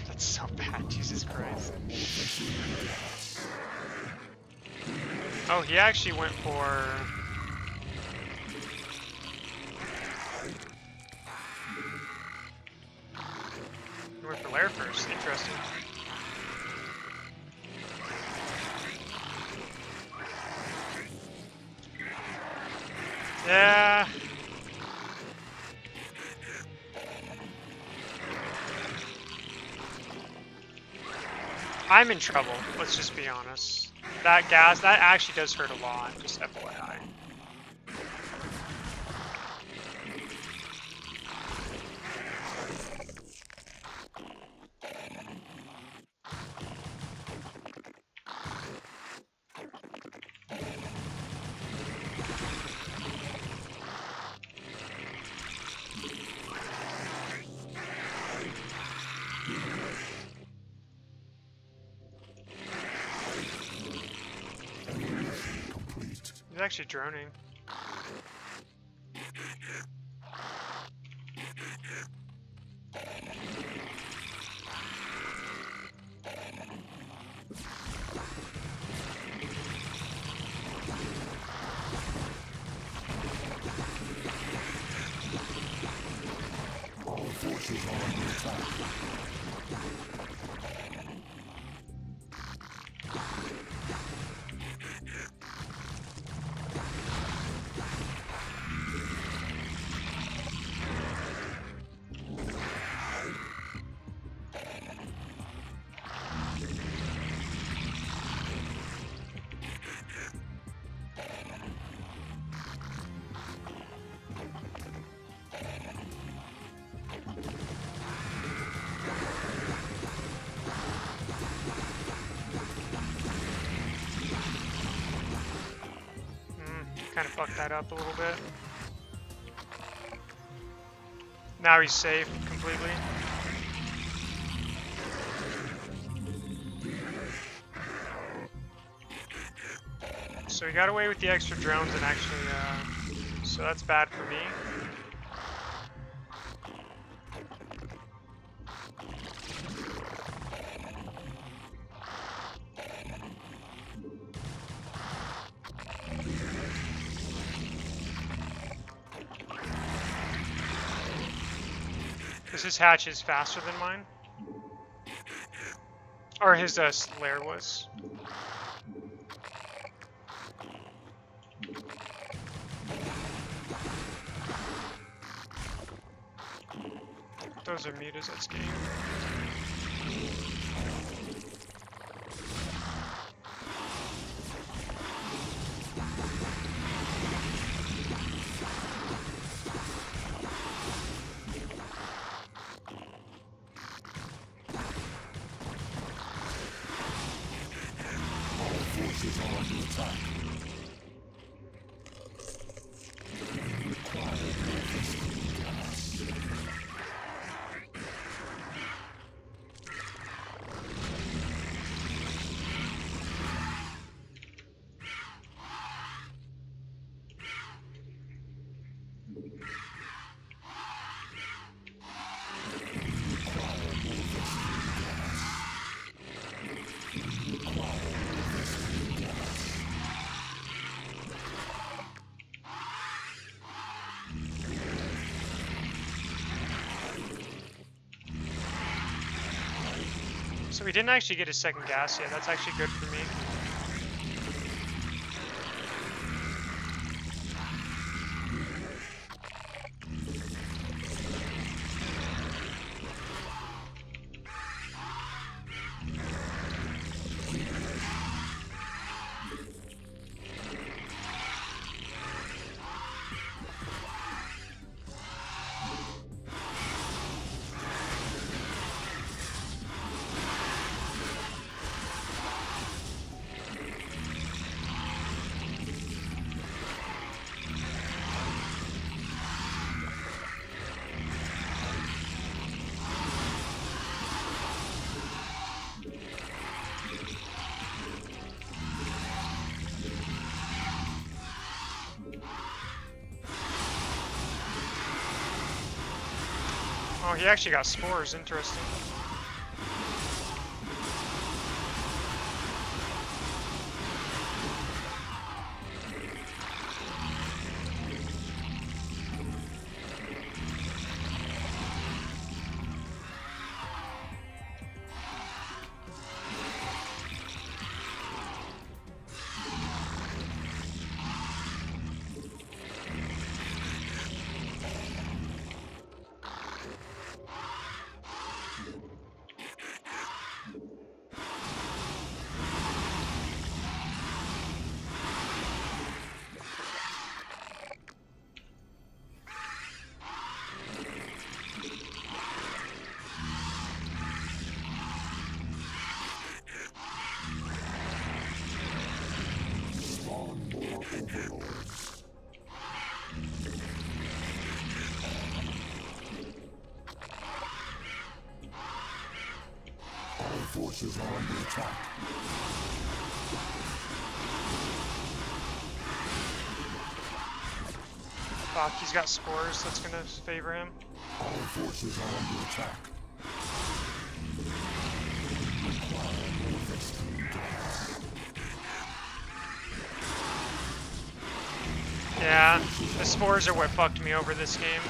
That's so bad, Jesus Christ. Oh, he actually went for... He went for Lair first. Interesting. Yeah. I'm in trouble, let's just be honest. That gas, that actually does hurt a lot, just FYI. He's actually droning. All forces are under attack. Kind of fucked that up a little bit. Now he's safe completely. So he got away with the extra drones and actually, so that's bad for me. Because his hatch is faster than mine. Or his lair was. Those are mutas, that's game. Forces are under attack. Require more fiscal gas. So we didn't actually get a second gas yet. That's actually good for me. Oh, he actually got spores. Interesting. Forces are under attack. Fuck, he's got spores. That's gonna favor him. All forces are under attack. Yeah, the spores are what fucked me over this game.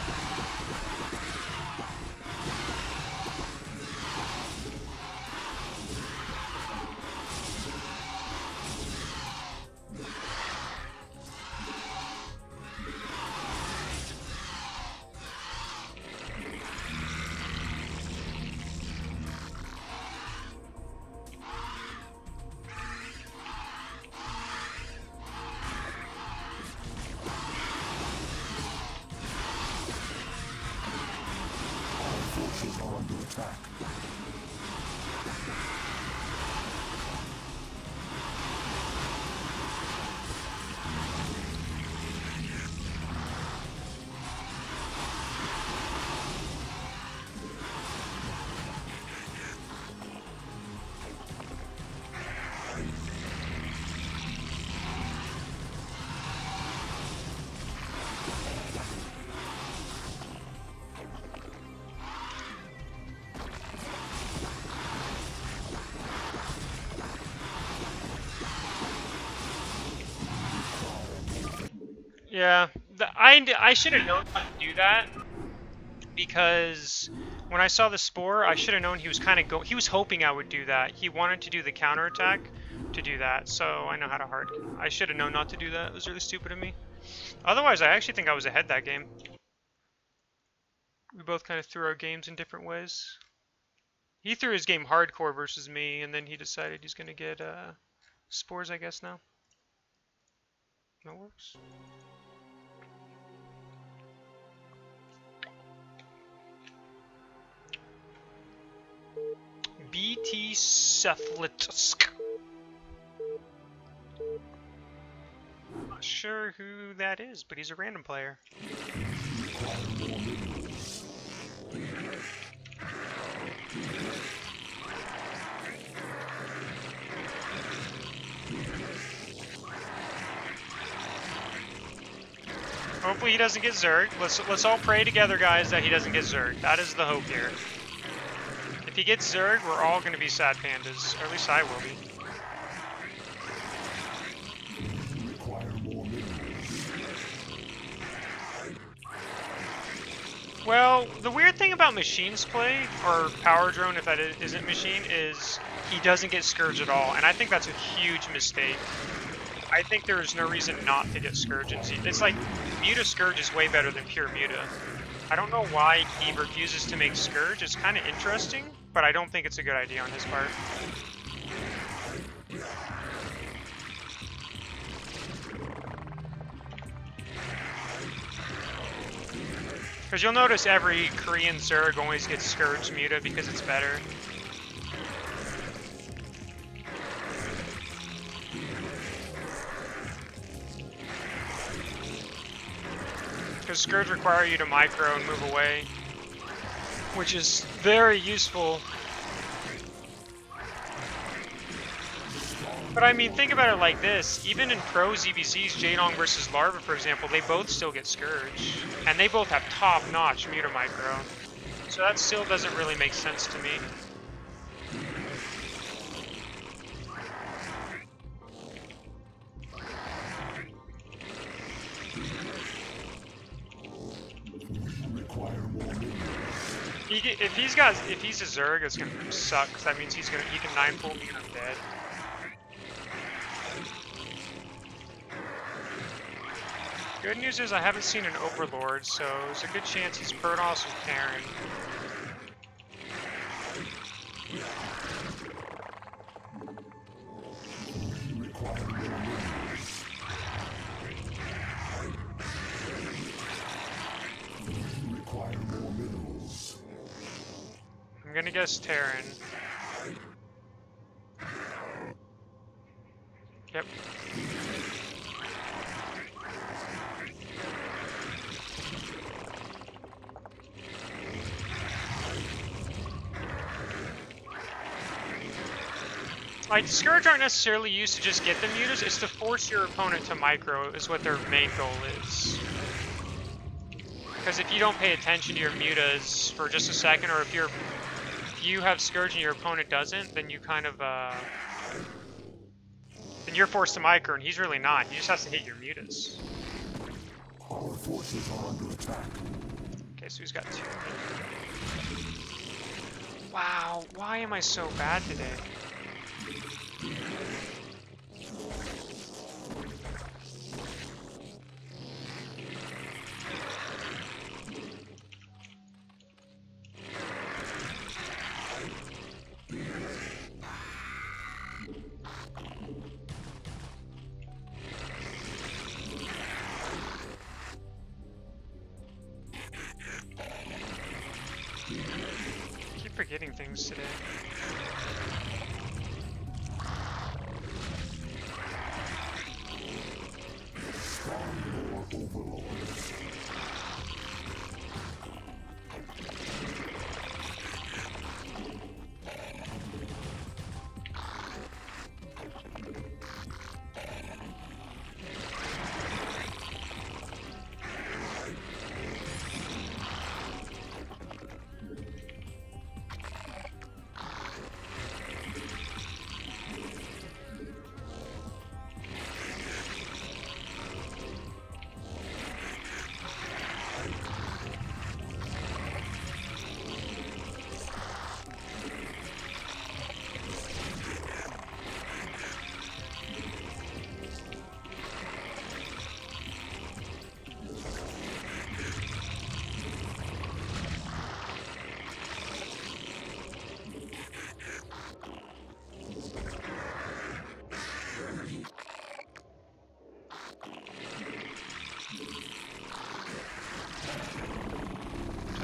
Forces are under attack. Yeah, I should have known how to do that, because When I saw the Spore, I should have known he was kind of he was hoping I would do that. He wanted to do the counterattack to do that, so I know how to hard. I should have known not to do that. It was really stupid of me. Otherwise, I actually think I was ahead that game. We both kind of threw our games in different ways. He threw his game hardcore versus me, and then he decided he's going to get Spores, I guess, now. That works. BT Cephalitsk. Not sure who that is, but he's a random player. Hopefully he doesn't get Zerg. Let's all pray together, guys, that he doesn't get Zerg. That is the hope here. If he gets Zerg, we're all going to be sad pandas. Or at least I will be. Well, the weird thing about Machine's play, or Power Drone if that isn't Machine, is he doesn't get Scourge at all. And I think that's a huge mistake. I think there is no reason not to get Scourge in Z. It's like, Muta Scourge is way better than pure Muta. I don't know why he refuses to make Scourge. It's kind of interesting, but I don't think it's a good idea on his part. Because you'll notice every Korean Zerg always gets Scourge Muta because it's better. Because Scourge require you to micro and move away, which is very useful. But I mean, think about it like this. Even in pro ZvZs, Jaedong versus Larva, for example, they both still get Scourge. And they both have top-notch Muta micro. So that still doesn't really make sense to me. If he's a Zerg, it's gonna suck, because that means he can 9-pull me and I'm dead. Good news is I haven't seen an Overlord, so there's a good chance he's Protoss with Terran. I'm gonna guess Terran. Yep. Like, Scourge aren't necessarily used to just get the mutas, it's to force your opponent to micro is what their main goal is. Because if you don't pay attention to your mutas for just a second, or if you have Scourge and your opponent doesn't, then you kind of, then you're forced to micro, and he's really not. He just has to hit your mutas. Our forces are under attack. Okay, so he's got 2. Wow, why am I so bad today? I keep forgetting things today.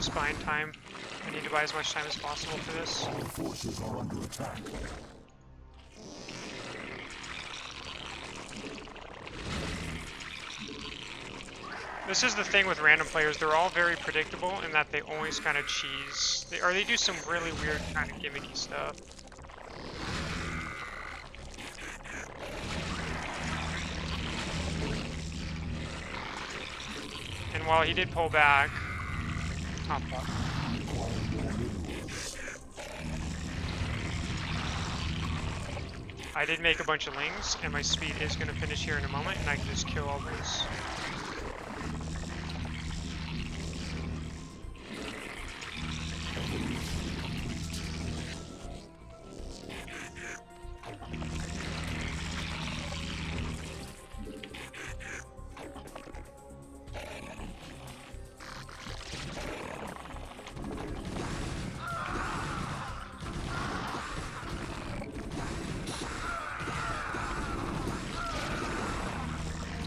just buying time. I need to buy as much time as possible for this. Our forces are under attack. This is the thing with random players, they're all very predictable in that they always kind of cheese. They do some really weird kind of gimmicky stuff. And while he did pull back... Oh, fuck. I did make a bunch of lings, and my speed is going to finish here in a moment, and I can just kill all this.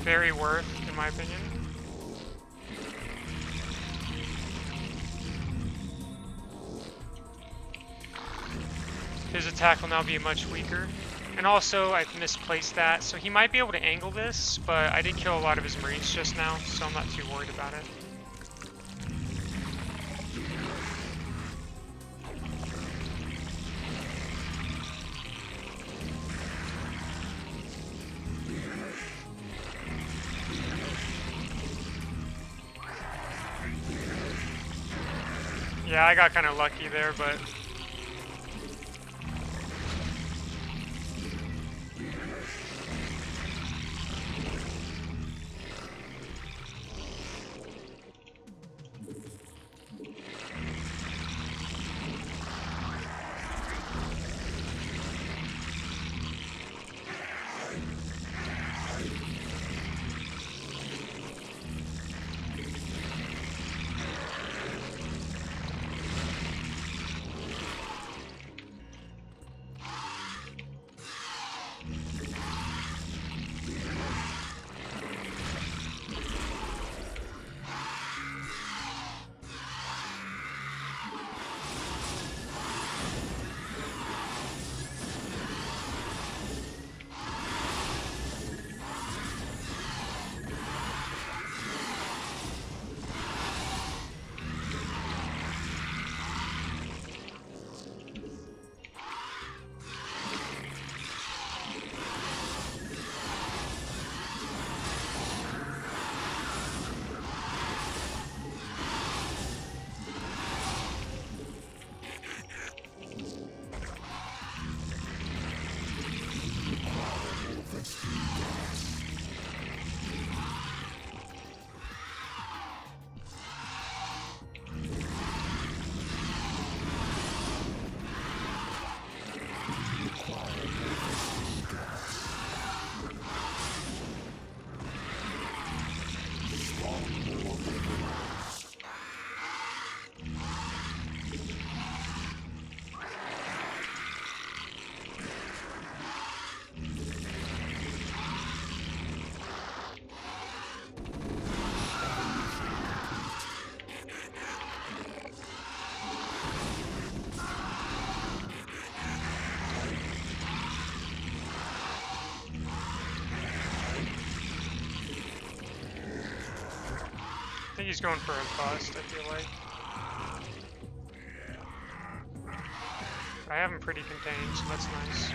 Very worth, in my opinion. His attack will now be much weaker. And also, I've misplaced that, so he might be able to angle this, but I did kill a lot of his Marines just now, so I'm not too worried about it. Yeah, I got kind of lucky there, but... I think he's going for a bust, I feel like. I have him pretty contained, so that's nice.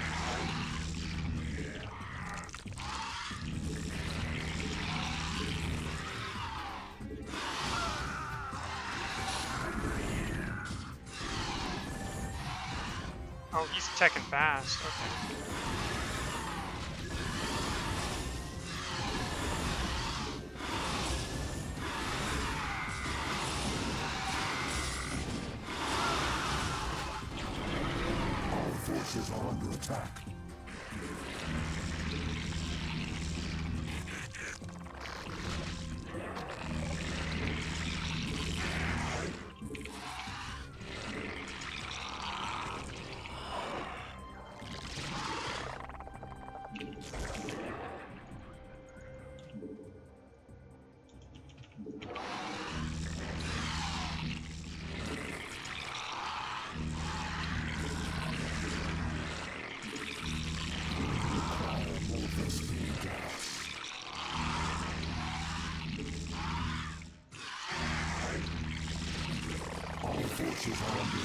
Oh, he's teching fast, okay. Forces are under attack.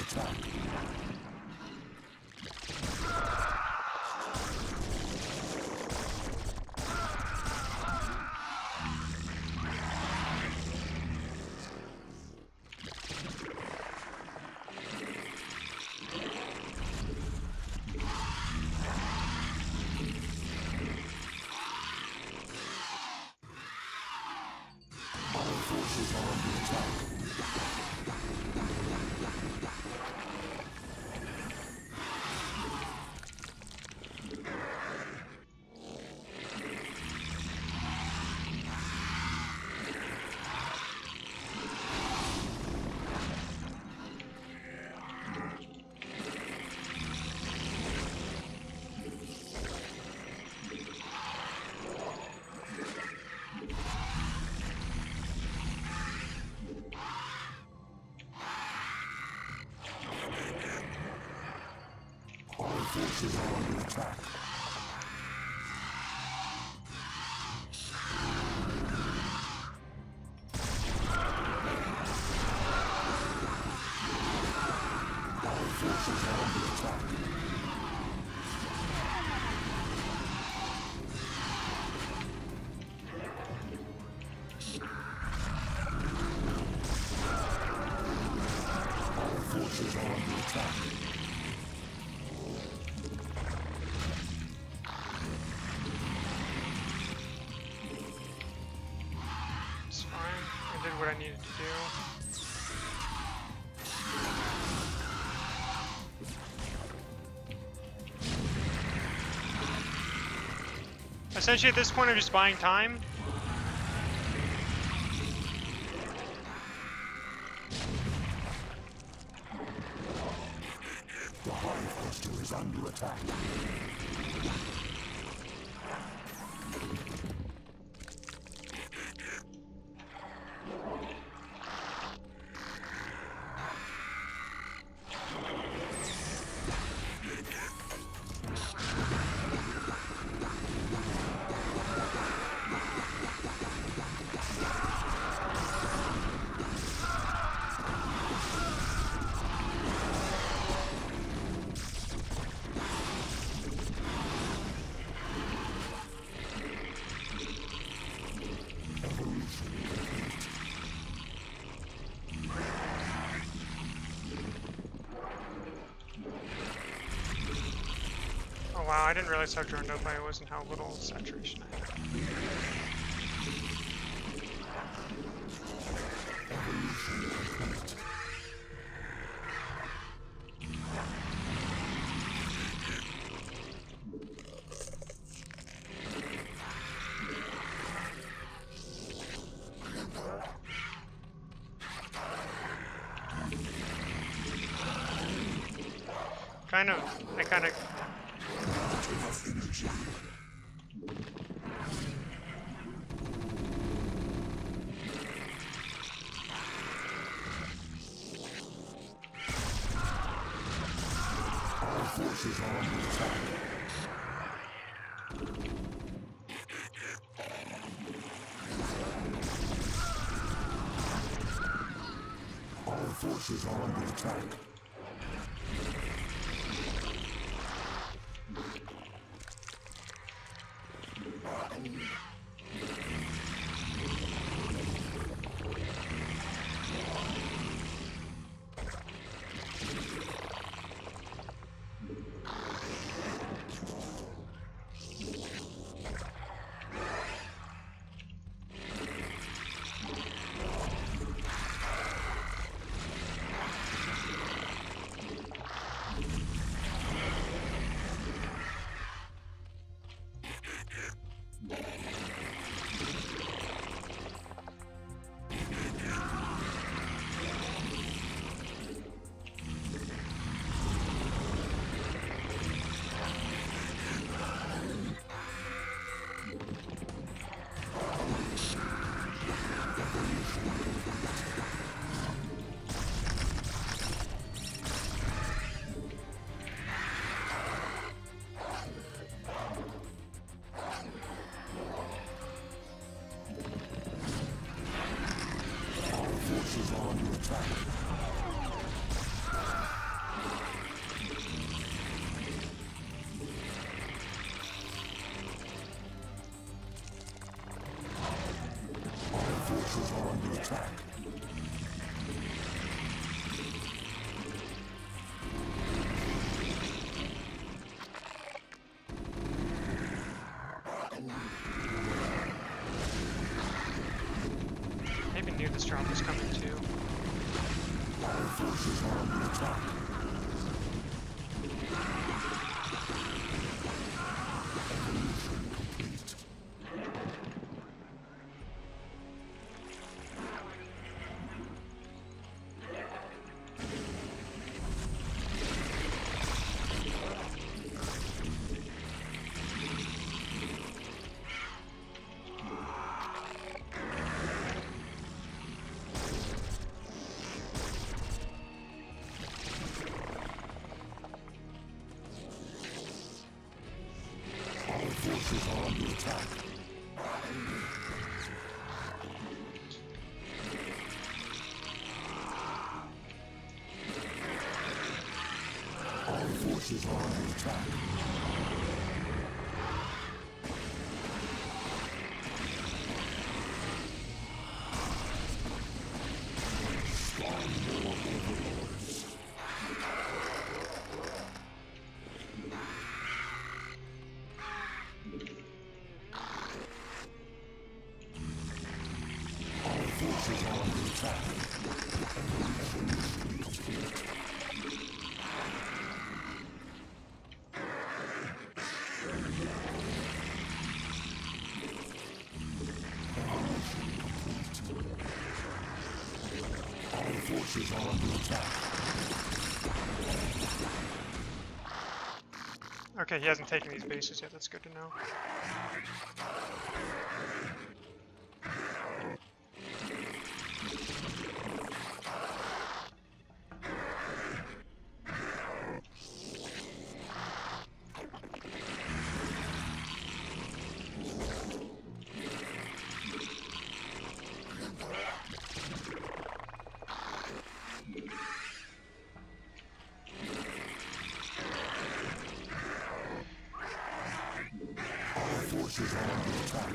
attack. Forces are under attack. Our forces are under attack. Our forces are under attack. What I needed to do. Essentially at this point I'm just buying time. The hive cluster is under attack. Oh wow, I didn't realize how droned up I was and how little saturation I had. I kind of. Not enough energy. Our forces are under attack. Our forces are under attack. this drop is coming too. Our forces are under attack. Forces are under attack. Our forces are under attack. Forces are under attack. Our forces are under attack. Okay, he hasn't taken these bases yet. That's good to know. Forces are under attack.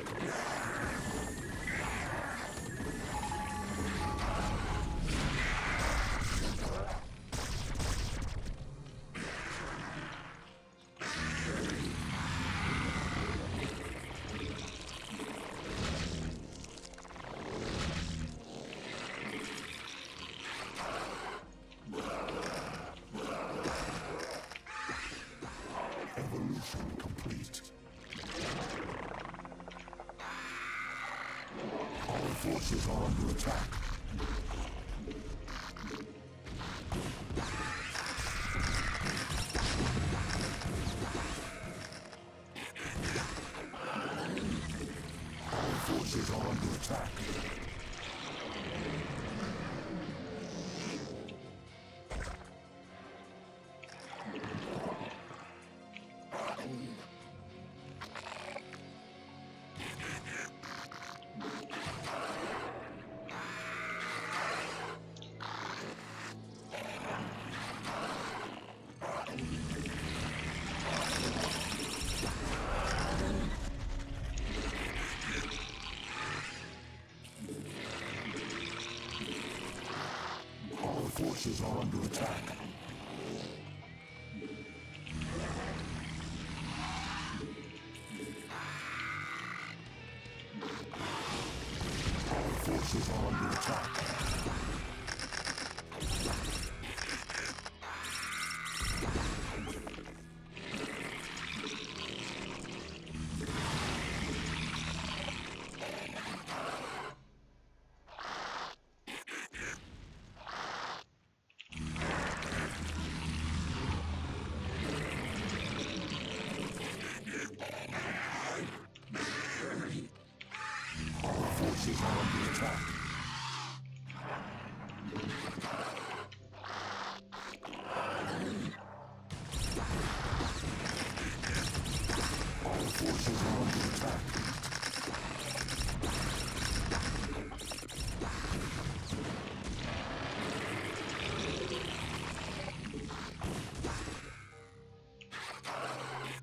Evolution complete. Our forces are under attack. Our forces are under attack. Forces are under attack. Our forces are under attack. Forces are under attack. Our forces are under attack.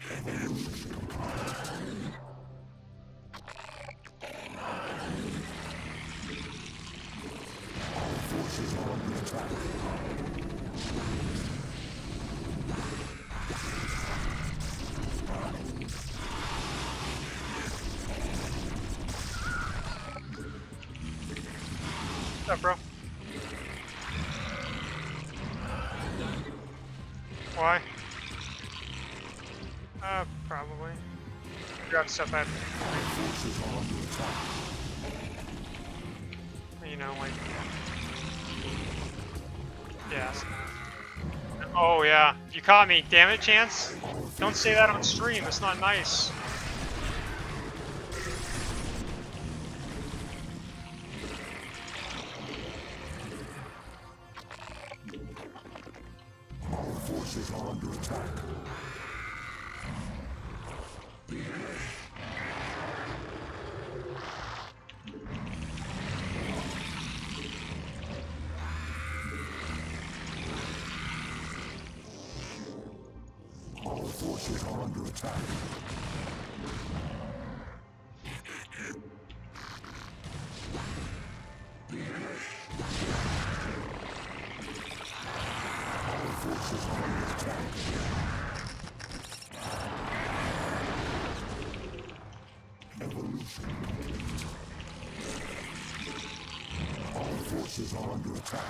Evolution complete. Forces are under attack. What's up, bro? Why? Probably. Grab stuff out. You know, like. Yeah. Oh, yeah. You caught me. Damn it, Chance. Don't say that on stream. It's not nice. Our forces are under attack. Our forces are under attack. Our forces are under attack. Evolution. Our forces are under attack.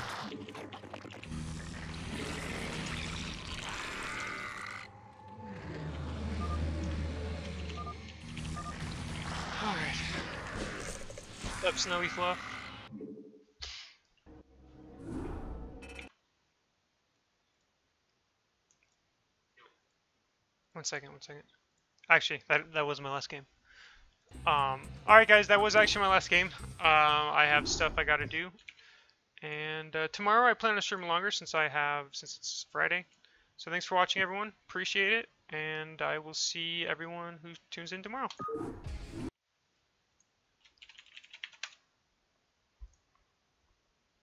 Alright. What's up, Snowy Fluff? One second. Actually, that was my last game. Alright guys, that was actually my last game. I have stuff I gotta do. And tomorrow I plan on streaming longer since it's Friday. So thanks for watching, everyone. Appreciate it. And I will see everyone who tunes in tomorrow.